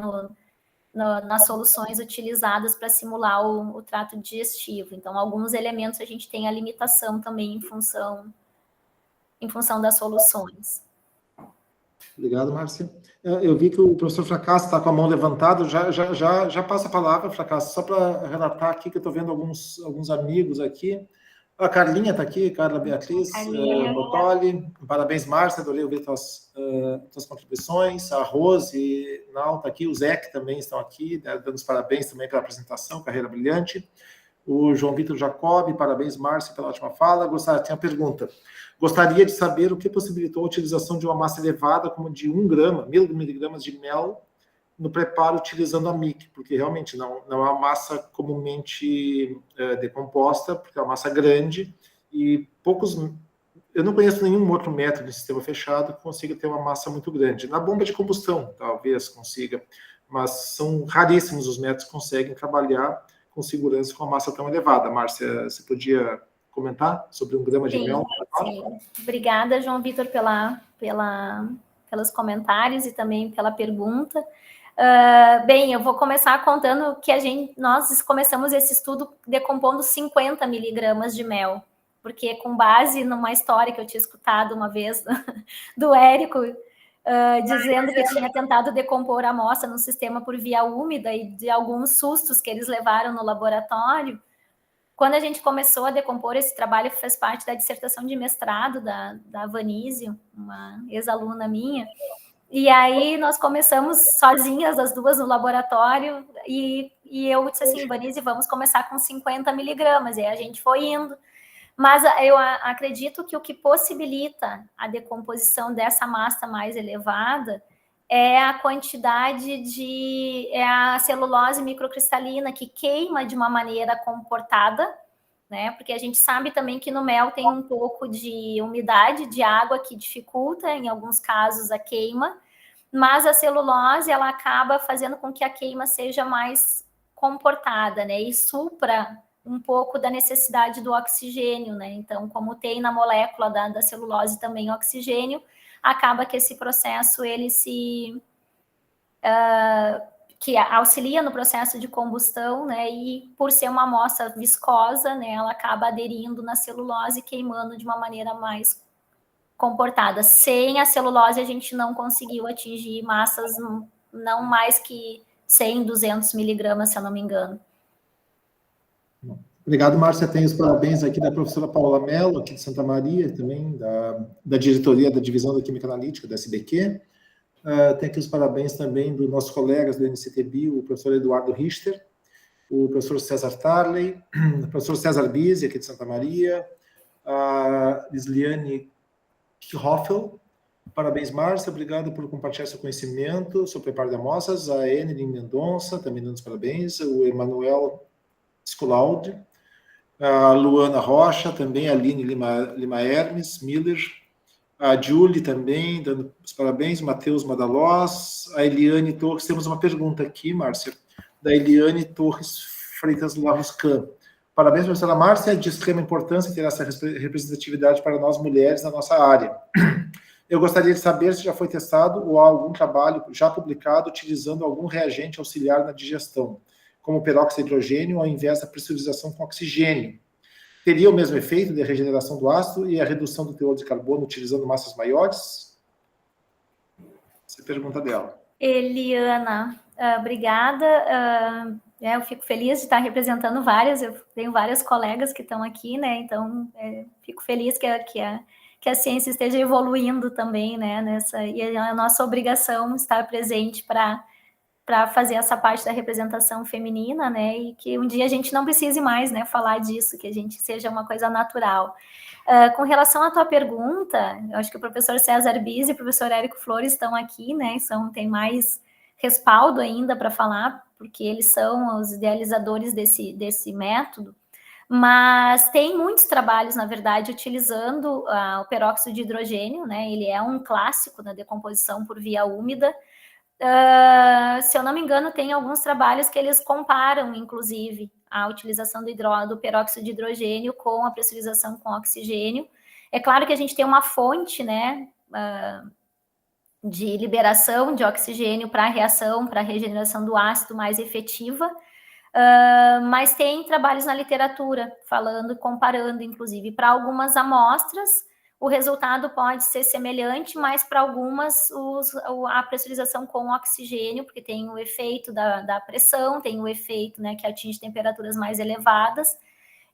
nas soluções utilizadas para simular o trato digestivo. Então, alguns elementos a gente tem a limitação também em função das soluções. Obrigado, Márcia. Eu vi que o professor Fracasso está com a mão levantada, já passa a palavra, Fracasso, só para relatar aqui que eu estou vendo alguns amigos aqui. A Carlinha está aqui, Carla Beatriz Botoli. Parabéns, Márcia, adorei ouvir tuas contribuições. A Rose Nau está aqui, o Zé também estão aqui, dando os parabéns também pela apresentação, carreira brilhante. O João Vitor Jacob, parabéns, Márcia, pela ótima fala. Tinha uma pergunta. Gostaria de saber o que possibilitou a utilização de uma massa elevada, como de 1 grama, 1000 miligramas de mel, no preparo utilizando a MIC, porque realmente não é uma massa comumente decomposta, porque é uma massa grande, e eu não conheço nenhum outro método de sistema fechado que consiga ter uma massa muito grande. Na bomba de combustão, talvez consiga, mas são raríssimos os métodos que conseguem trabalhar com segurança com uma massa tão elevada. Márcia, você podia comentar sobre 1 grama de mel? Sim. Obrigada, João Vitor, pelos comentários e também pela pergunta. Bem, eu vou começar contando que nós começamos esse estudo decompondo 50 miligramas de mel, porque com base numa história que eu tinha escutado uma vez do Érico, dizendo que tinha tentado decompor a amostra no sistema por via úmida e de alguns sustos que eles levaram no laboratório. Quando a gente começou a decompor, esse trabalho fez parte da dissertação de mestrado da Vanísio, uma ex-aluna minha, e aí nós começamos sozinhas, as duas no laboratório, e eu disse assim, Vanísio, vamos começar com 50 miligramas, e a gente foi indo. Mas eu acredito que o que possibilita a decomposição dessa massa mais elevada é a quantidade é a celulose microcristalina, que queima de uma maneira comportada, né? Porque a gente sabe também que no mel tem um pouco de umidade, de água, que dificulta, em alguns casos, a queima, mas a celulose, ela acaba fazendo com que a queima seja mais comportada, né? E supra um pouco da necessidade do oxigênio, né? Então, como tem na molécula da celulose também oxigênio, acaba que esse processo, ele que auxilia no processo de combustão, né, e por ser uma amostra viscosa, né, ela acaba aderindo na celulose, queimando de uma maneira mais comportada. Sem a celulose, a gente não conseguiu atingir massas não mais que 100, 200 miligramas, se eu não me engano. Obrigado, Márcia. Tenho os parabéns aqui da professora Paula Mello, aqui de Santa Maria, também da diretoria da Divisão da Química Analítica, da SBQ. Tenho aqui os parabéns também dos nossos colegas do NCTBio, o professor Eduardo Richter, o professor César Tarley, o professor César Bise, aqui de Santa Maria, a Lisliane Hoffel. Parabéns, Márcia. Obrigado por compartilhar seu conhecimento sobre o preparo de amostras. A Enelin Mendonça, também dando os parabéns. O Emanuel Scolaud, a Luana Rocha, também a Aline Lima Hermes, Miller, a Julie também, dando os parabéns, Matheus Madalós, a Eliane Torres. Temos uma pergunta aqui, Márcia, da Eliane Torres Freitas Larruscan. Parabéns, professora Márcia, de extrema importância ter essa representatividade para nós mulheres na nossa área. Eu gostaria de saber se já foi testado ou há algum trabalho já publicado utilizando algum reagente auxiliar na digestão, como peróxido de hidrogênio, ao invés da pressurização com oxigênio. Teria o mesmo efeito de regeneração do ácido e a redução do teor de carbono utilizando massas maiores? Essa é a pergunta dela. Eliana, obrigada. Eu fico feliz de estar representando eu tenho várias colegas que estão aqui, né? Então, fico feliz que a ciência esteja evoluindo também, né? E é a nossa obrigação estar presente para para fazer essa parte da representação feminina, né, e que um dia a gente não precise mais, né, falar disso, que a gente seja uma coisa natural. Com relação à tua pergunta, eu acho que o professor César Bis e o professor Érico Flores estão aqui, né, tem mais respaldo ainda para falar, porque eles são os idealizadores desse método, mas tem muitos trabalhos, na verdade, utilizando o peróxido de hidrogênio, né, ele é um clássico da decomposição por via úmida. Se eu não me engano, tem alguns trabalhos que eles comparam, inclusive, a utilização do peróxido de hidrogênio com a pressurização com oxigênio. É claro que a gente tem uma fonte, né, de liberação de oxigênio para a reação, para a regeneração do ácido mais efetiva, mas tem trabalhos na literatura falando, comparando, inclusive, para algumas amostras, o resultado pode ser semelhante, mas para algumas a pressurização com oxigênio, porque tem o efeito da pressão, tem o efeito, né, que atinge temperaturas mais elevadas,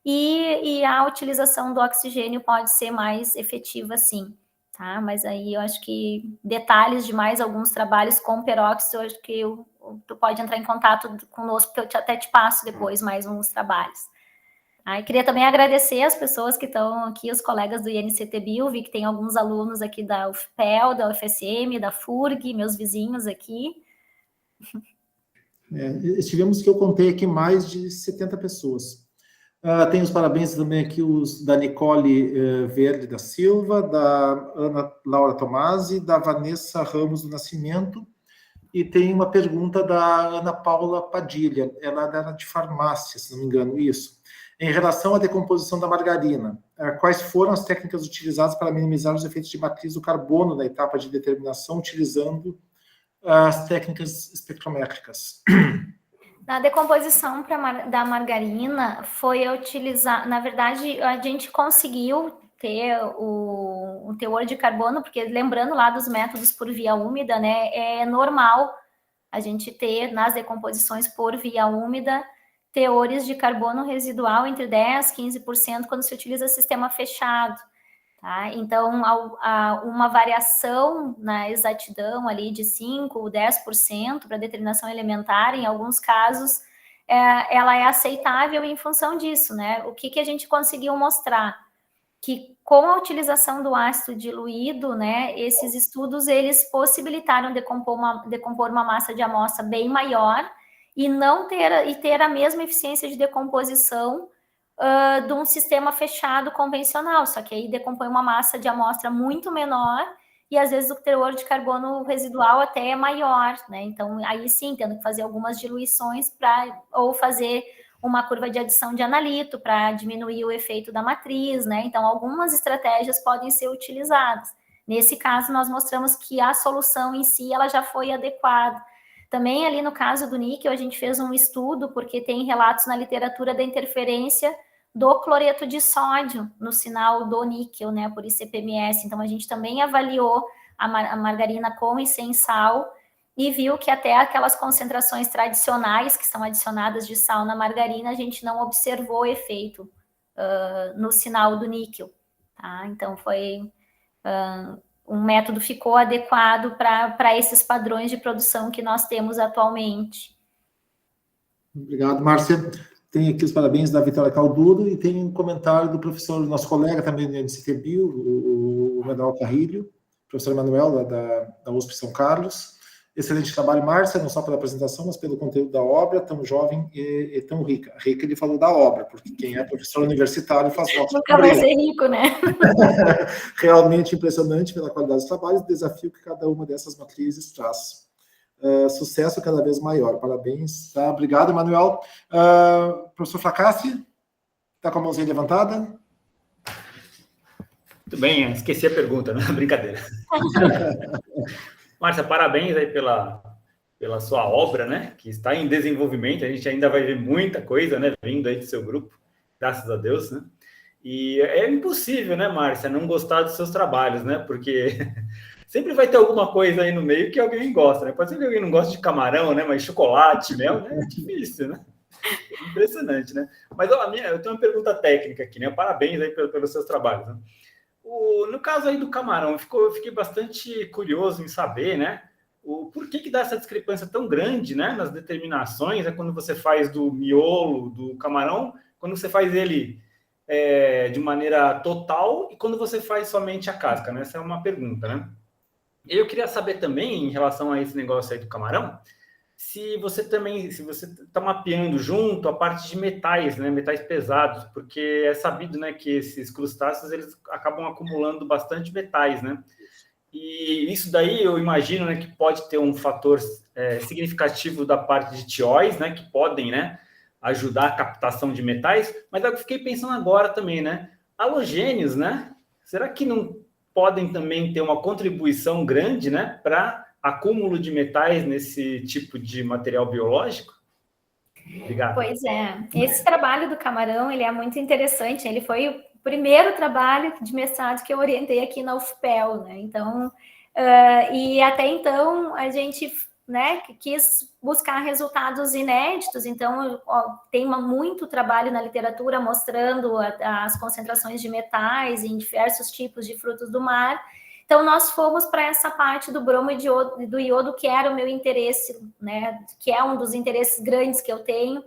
e a utilização do oxigênio pode ser mais efetiva, sim. Tá? Mas aí eu acho que detalhes de mais alguns trabalhos com peróxido, eu acho que tu pode entrar em contato conosco, que eu até te passo depois mais uns trabalhos. E queria também agradecer as pessoas que estão aqui, os colegas do INCT-Bio, vi que tem alguns alunos aqui da UFPEL, da UFSM, da FURG, meus vizinhos aqui. Estivemos, que eu contei aqui, mais de 70 pessoas. Tem os parabéns também aqui, os da Nicole Verde da Silva, da Ana Laura Tomasi, da Vanessa Ramos do Nascimento, e tem uma pergunta da Ana Paula Padilha, ela era de farmácia, se não me engano, isso. Em relação à decomposição da margarina, quais foram as técnicas utilizadas para minimizar os efeitos de matriz do carbono na etapa de determinação, utilizando as técnicas espectrométricas? Na decomposição da margarina, foi utilizar, na verdade, a gente conseguiu ter o teor de carbono, porque lembrando lá dos métodos por via úmida, né, é normal a gente ter nas decomposições por via úmida teores de carbono residual entre 10% e 15% quando se utiliza sistema fechado. Tá? Então, uma variação na exatidão ali de 5% ou 10% para determinação elementar, em alguns casos, ela é aceitável em função disso, né? O que a gente conseguiu mostrar? Que com a utilização do ácido diluído, né, esses estudos, eles possibilitaram decompor uma massa de amostra bem maior e ter a mesma eficiência de decomposição de um sistema fechado convencional, só que aí decompõe uma massa de amostra muito menor e às vezes o teor de carbono residual até é maior, né? Então aí sim, tendo que fazer algumas diluições ou fazer uma curva de adição de analito para diminuir o efeito da matriz, né? Então algumas estratégias podem ser utilizadas. Nesse caso, nós mostramos que a solução em si ela já foi adequada. Também ali no caso do níquel, a gente fez um estudo, porque tem relatos na literatura da interferência do cloreto de sódio no sinal do níquel, né, por ICP-MS. Então, a gente também avaliou a margarina com e sem sal e viu que até aquelas concentrações tradicionais que são adicionadas de sal na margarina, a gente não observou efeito no sinal do níquel. Tá? Então, foi... um método ficou adequado para esses padrões de produção que nós temos atualmente. Obrigado, Márcia. Tem aqui os parabéns da Vitória Caldudo e tem um comentário do professor, nosso colega também do NCT-Bio, o Manuel Carrilho, professor Emanuel, lá da USP São Carlos. Excelente trabalho, Márcia, não só pela apresentação, mas pelo conteúdo da obra, tão jovem e tão rica. Rica, ele falou da obra, porque quem é professor universitário faz votos. Nunca vai ser rico, né? Realmente impressionante pela qualidade dos trabalhos e o desafio que cada uma dessas matrizes traz. Sucesso cada vez maior. Parabéns. Tá? Obrigado, Emanuel. Professor Fracassi, está com a mãozinha levantada? Muito bem, esqueci a pergunta, né? Brincadeira. Márcia, parabéns aí pela sua obra, né? Que está em desenvolvimento. A gente ainda vai ver muita coisa, né? Vindo aí do seu grupo, graças a Deus, né? E é impossível, né, Márcia, não gostar dos seus trabalhos, né? Porque sempre vai ter alguma coisa aí no meio que alguém gosta, né? Pode ser que alguém não goste de camarão, né? Mas chocolate, mel, né? É difícil, né? É impressionante, né? Mas eu tenho uma pergunta técnica aqui, né? Parabéns aí pelos seus trabalhos, né? No caso aí do camarão, eu fiquei bastante curioso em saber, né? por que dá essa discrepância tão grande, né, nas determinações, quando você faz do miolo do camarão, quando você faz ele de maneira total e quando você faz somente a casca, né? Essa é uma pergunta, né? Eu queria saber também, em relação a esse negócio aí do camarão, se você está mapeando junto a parte de metais, né, metais pesados, porque é sabido, né, que esses crustáceos eles acabam acumulando bastante metais, né? E isso daí eu imagino, né, que pode ter um fator significativo da parte de tióis, né, que podem, né, ajudar a captação de metais, mas eu fiquei pensando agora também, né, halogênios, né? Será que não podem também ter uma contribuição grande, né, para acúmulo de metais nesse tipo de material biológico? Obrigado. Pois é, esse trabalho do camarão, ele é muito interessante, ele foi o primeiro trabalho de mestrado que eu orientei aqui na UFPEL, né, então, e até então a gente, né, quis buscar resultados inéditos, então tem muito trabalho na literatura mostrando as concentrações de metais em diversos tipos de frutos do mar. Então, nós fomos para essa parte do bromo e do iodo, que era o meu interesse, né, que é um dos interesses grandes que eu tenho,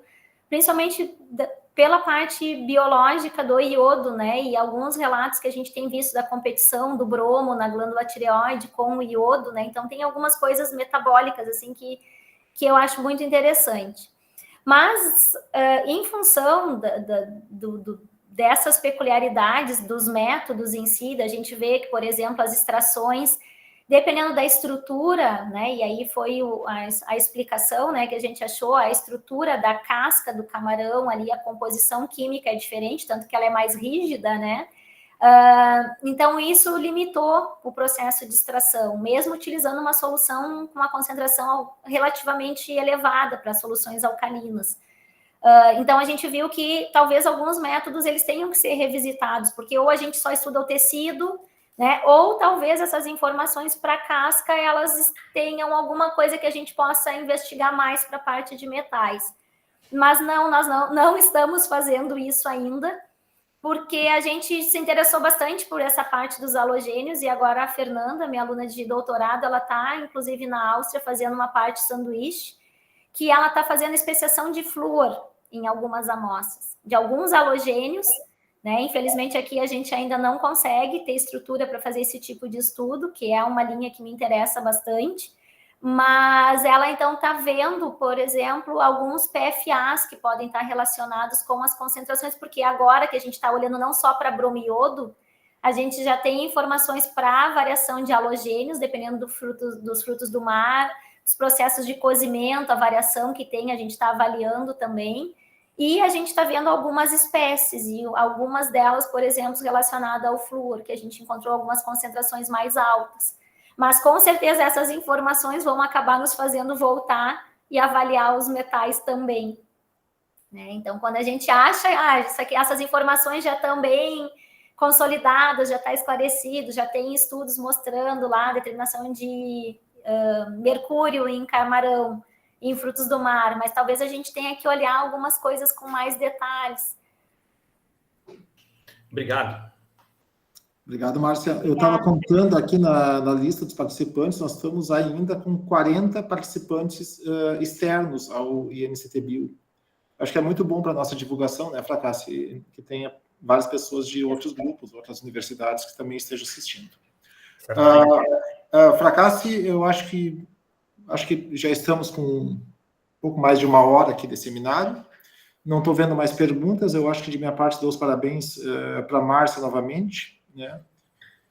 principalmente pela parte biológica do iodo, né, e alguns relatos que a gente tem visto da competição do bromo na glândula tireoide com o iodo, né, então tem algumas coisas metabólicas, assim, que eu acho muito interessante. Mas, em função dessas peculiaridades dos métodos em si, a gente vê que, por exemplo, as extrações, dependendo da estrutura, né, e aí foi a explicação, né, que a gente achou, a estrutura da casca do camarão ali, a composição química é diferente, tanto que ela é mais rígida, né, então isso limitou o processo de extração, mesmo utilizando uma solução com uma concentração relativamente elevada para soluções alcalinas. Então, a gente viu que talvez alguns métodos eles tenham que ser revisitados, porque ou a gente só estuda o tecido, né, ou talvez essas informações para a casca, elas tenham alguma coisa que a gente possa investigar mais para a parte de metais. Mas não, nós não estamos fazendo isso ainda, porque a gente se interessou bastante por essa parte dos halogênios, e agora a Fernanda, minha aluna de doutorado, ela está, inclusive, na Áustria, fazendo uma parte sanduíche, que ela está fazendo especiação de flúor em algumas amostras, de alguns halogênios, né? Infelizmente, aqui a gente ainda não consegue ter estrutura para fazer esse tipo de estudo, que é uma linha que me interessa bastante, mas ela, então, está vendo, por exemplo, alguns PFAs que podem estar relacionados com as concentrações, porque agora que a gente está olhando não só para bromiodo, a gente já tem informações para variação de halogênios, dependendo dos frutos do mar, os processos de cozimento, a variação que tem, a gente está avaliando também, e a gente está vendo algumas espécies, e algumas delas, por exemplo, relacionadas ao flúor, que a gente encontrou algumas concentrações mais altas. Mas, com certeza, essas informações vão acabar nos fazendo voltar e avaliar os metais também. Né? Então, quando a gente acha, essas informações já estão bem consolidadas, já está esclarecido, já tem estudos mostrando lá a determinação de mercúrio em camarão, em frutos do mar, mas talvez a gente tenha que olhar algumas coisas com mais detalhes. Obrigado. Obrigado, Márcia. Eu estava contando aqui na lista dos participantes, nós estamos ainda com 40 participantes externos ao INCT-Bio. Acho que é muito bom para a nossa divulgação, né, Fracassi, que tenha várias pessoas de outros grupos, outras universidades que também estejam assistindo. Fracassi, eu acho que já estamos com um pouco mais de uma hora aqui de seminário. Não estou vendo mais perguntas. Eu acho que de minha parte dou os parabéns para a Márcia novamente, né?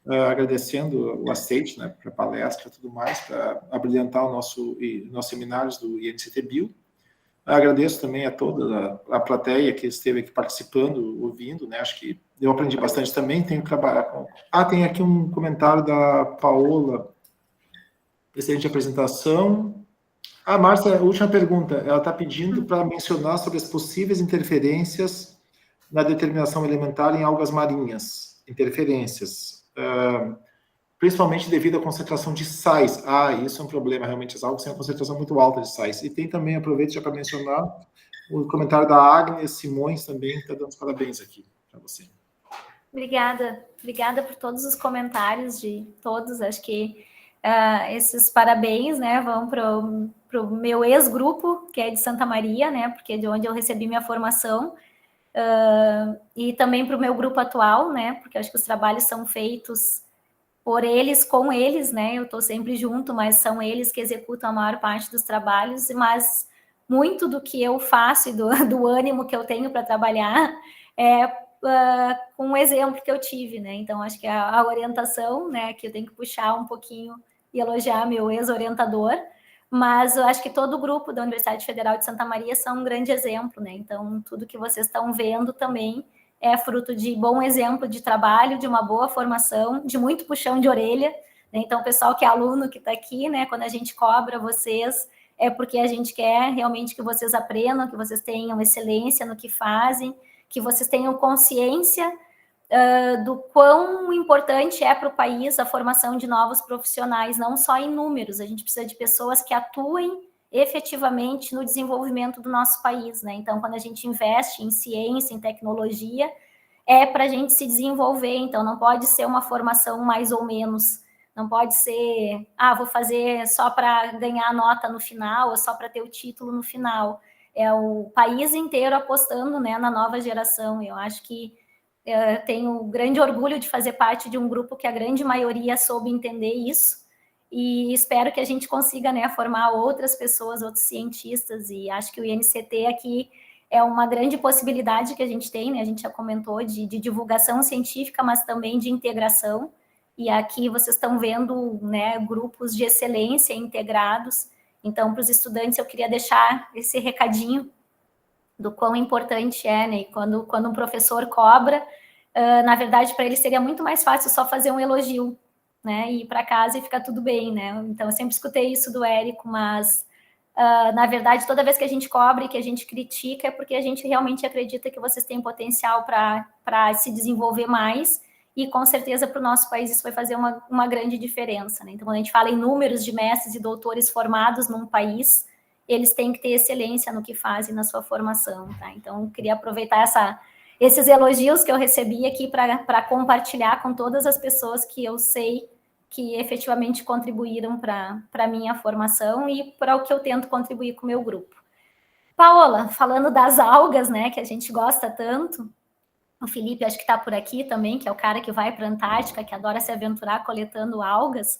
Agradecendo o aceite, né, para a palestra e tudo mais, para abrilhantar nossos seminários do INCT-Bio. Agradeço também a toda a plateia que esteve aqui participando, ouvindo, né? Acho que eu aprendi bastante também. Tenho que trabalhar com... tem aqui um comentário da Paola. Excelente apresentação. Márcia, última pergunta. Ela está pedindo para mencionar sobre as possíveis interferências na determinação elementar em algas marinhas. Interferências. Principalmente devido à concentração de sais. Isso é um problema, realmente, as algas têm uma concentração muito alta de sais. E tem também, aproveito já para mencionar, o comentário da Agnes Simões também, que está dando os parabéns aqui para você. Obrigada por todos os comentários de todos, acho que esses parabéns, né, vão para o meu ex-grupo, que é de Santa Maria, né, porque é de onde eu recebi minha formação, e também para o meu grupo atual, né, porque eu acho que os trabalhos são feitos por eles, com eles, né, eu estou sempre junto, mas são eles que executam a maior parte dos trabalhos, mas muito do que eu faço e do ânimo que eu tenho para trabalhar com um exemplo que eu tive, né, então acho que a orientação, né, que eu tenho que puxar um pouquinho e elogiar meu ex-orientador, mas eu acho que todo o grupo da Universidade Federal de Santa Maria são um grande exemplo, né, então tudo que vocês estão vendo também é fruto de bom exemplo de trabalho, de uma boa formação, de muito puxão de orelha, né? Então, o pessoal que é aluno, que está aqui, né, quando a gente cobra vocês, é porque a gente quer realmente que vocês aprendam, que vocês tenham excelência no que fazem, que vocês tenham consciência do quão importante é para o país a formação de novos profissionais, não só em números, a gente precisa de pessoas que atuem efetivamente no desenvolvimento do nosso país, né? Então, quando a gente investe em ciência, em tecnologia, é para a gente se desenvolver, então não pode ser uma formação mais ou menos, não pode ser, vou fazer só para ganhar a nota no final, ou só para ter o título no final. É o país inteiro apostando, né, na nova geração. Eu acho que eu tenho grande orgulho de fazer parte de um grupo que a grande maioria soube entender isso, e espero que a gente consiga, né, formar outras pessoas, outros cientistas, e acho que o INCT aqui é uma grande possibilidade que a gente tem, né, a gente já comentou de divulgação científica, mas também de integração, e aqui vocês estão vendo, né, grupos de excelência integrados. Então, para os estudantes, eu queria deixar esse recadinho do quão importante é, né, e quando um professor cobra, na verdade, para ele seria muito mais fácil só fazer um elogio, né, e ir para casa e ficar tudo bem, né, então eu sempre escutei isso do Érico, mas, na verdade, toda vez que a gente cobra e que a gente critica, é porque a gente realmente acredita que vocês têm potencial para se desenvolver mais, e com certeza para o nosso país isso vai fazer uma grande diferença, né, então quando a gente fala em números de mestres e doutores formados num país, eles têm que ter excelência no que fazem na sua formação, tá, então eu queria aproveitar esses elogios que eu recebi aqui para compartilhar com todas as pessoas que eu sei que efetivamente contribuíram para a minha formação e para o que eu tento contribuir com o meu grupo. Paola, falando das algas, né, que a gente gosta tanto, o Felipe acho que está por aqui também, que é o cara que vai para a Antártica, que adora se aventurar coletando algas.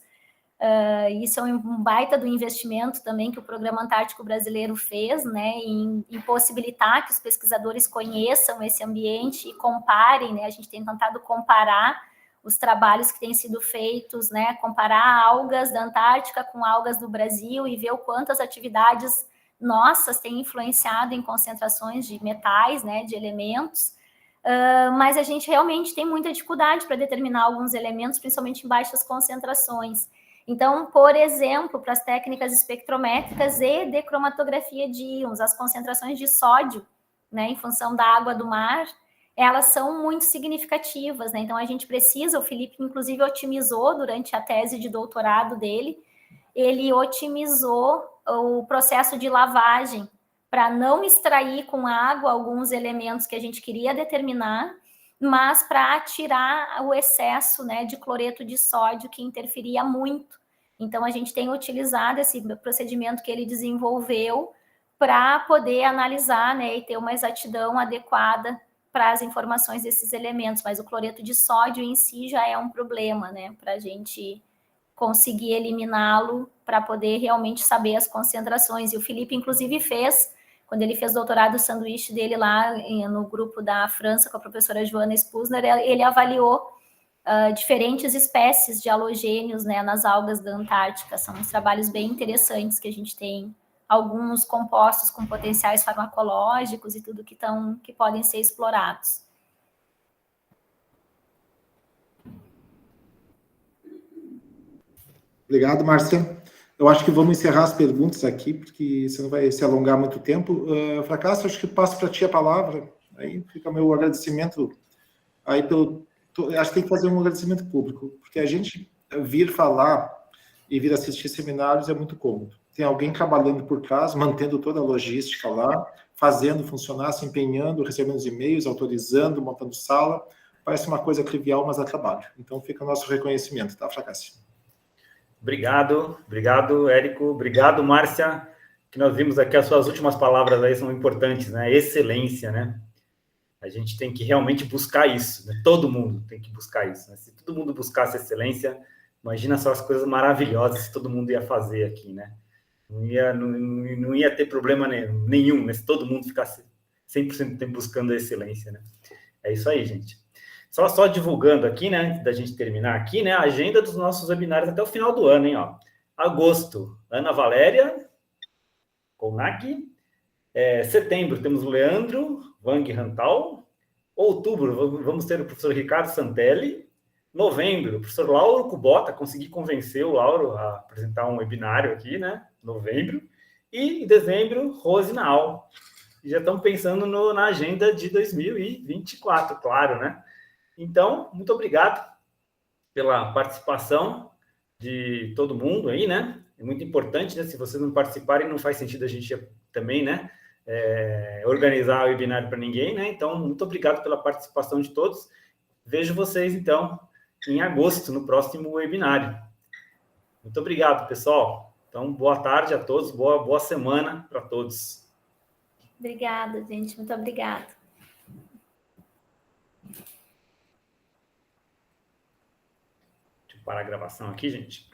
Isso é um baita do investimento também que o Programa Antártico Brasileiro fez, né, em possibilitar que os pesquisadores conheçam esse ambiente e comparem, né, a gente tem tentado comparar os trabalhos que têm sido feitos, né, comparar algas da Antártica com algas do Brasil e ver o quanto as atividades nossas têm influenciado em concentrações de metais, né, de elementos, mas a gente realmente tem muita dificuldade para determinar alguns elementos, principalmente em baixas concentrações. Então, por exemplo, para as técnicas espectrométricas e de cromatografia de íons, as concentrações de sódio, né, em função da água do mar, elas são muito significativas, né? Então, a gente precisa, o Felipe, inclusive, otimizou durante a tese de doutorado dele, ele otimizou o processo de lavagem para não extrair com água alguns elementos que a gente queria determinar, mas para tirar o excesso, né, de cloreto de sódio que interferia muito. Então, a gente tem utilizado esse procedimento que ele desenvolveu para poder analisar, né, e ter uma exatidão adequada para as informações desses elementos, mas o cloreto de sódio em si já é um problema, né, para a gente conseguir eliminá-lo, para poder realmente saber as concentrações. E o Felipe, inclusive, quando ele fez doutorado, o sanduíche dele lá no grupo da França com a professora Joana Spusner, ele avaliou diferentes espécies de halogênios, né, nas algas da Antártica. São uns trabalhos bem interessantes que a gente tem alguns compostos com potenciais farmacológicos e tudo que podem ser explorados. Obrigado, Márcia. Eu acho que vamos encerrar as perguntas aqui, porque senão vai se alongar muito tempo. Fracasso, acho que passo para ti a palavra. Aí fica meu agradecimento. Aí acho que tem que fazer um agradecimento público, porque a gente vir falar e vir assistir seminários é muito cômodo. Tem alguém trabalhando por trás, mantendo toda a logística lá, fazendo funcionar, se empenhando, recebendo os e-mails, autorizando, montando sala. Parece uma coisa trivial, mas dá trabalho. Então fica o nosso reconhecimento, tá, Fracasso? Obrigado, Érico. Obrigado, Márcia, que nós vimos aqui as suas últimas palavras aí são importantes, né? Excelência, né? A gente tem que realmente buscar isso, né? Todo mundo tem que buscar isso, né? Se todo mundo buscasse excelência, imagina só as coisas maravilhosas que todo mundo ia fazer aqui, né? Não ia ter problema nenhum, né? Se todo mundo ficasse 100% do tempo buscando a excelência, né? É isso aí, gente. Só divulgando aqui, né, antes da gente terminar aqui, né, a agenda dos nossos webinários até o final do ano, hein, ó. Agosto, Ana Valéria, Konak. Setembro, temos o Leandro Wang Rantal. Outubro, vamos ter o professor Ricardo Santelli. Novembro, o professor Lauro Kubota, consegui convencer o Lauro a apresentar um webinário aqui, né, novembro. E em dezembro, Rose Naal. E já estamos pensando na agenda de 2024, claro, né? Então, muito obrigado pela participação de todo mundo aí, né? É muito importante, né? Se vocês não participarem, não faz sentido a gente também, né? Organizar o webinário para ninguém, né? Então, muito obrigado pela participação de todos. Vejo vocês, então, em agosto, no próximo webinário. Muito obrigado, pessoal. Então, boa tarde a todos, boa semana para todos. Obrigada, gente. Muito obrigada. Deixa eu parar a gravação aqui, gente.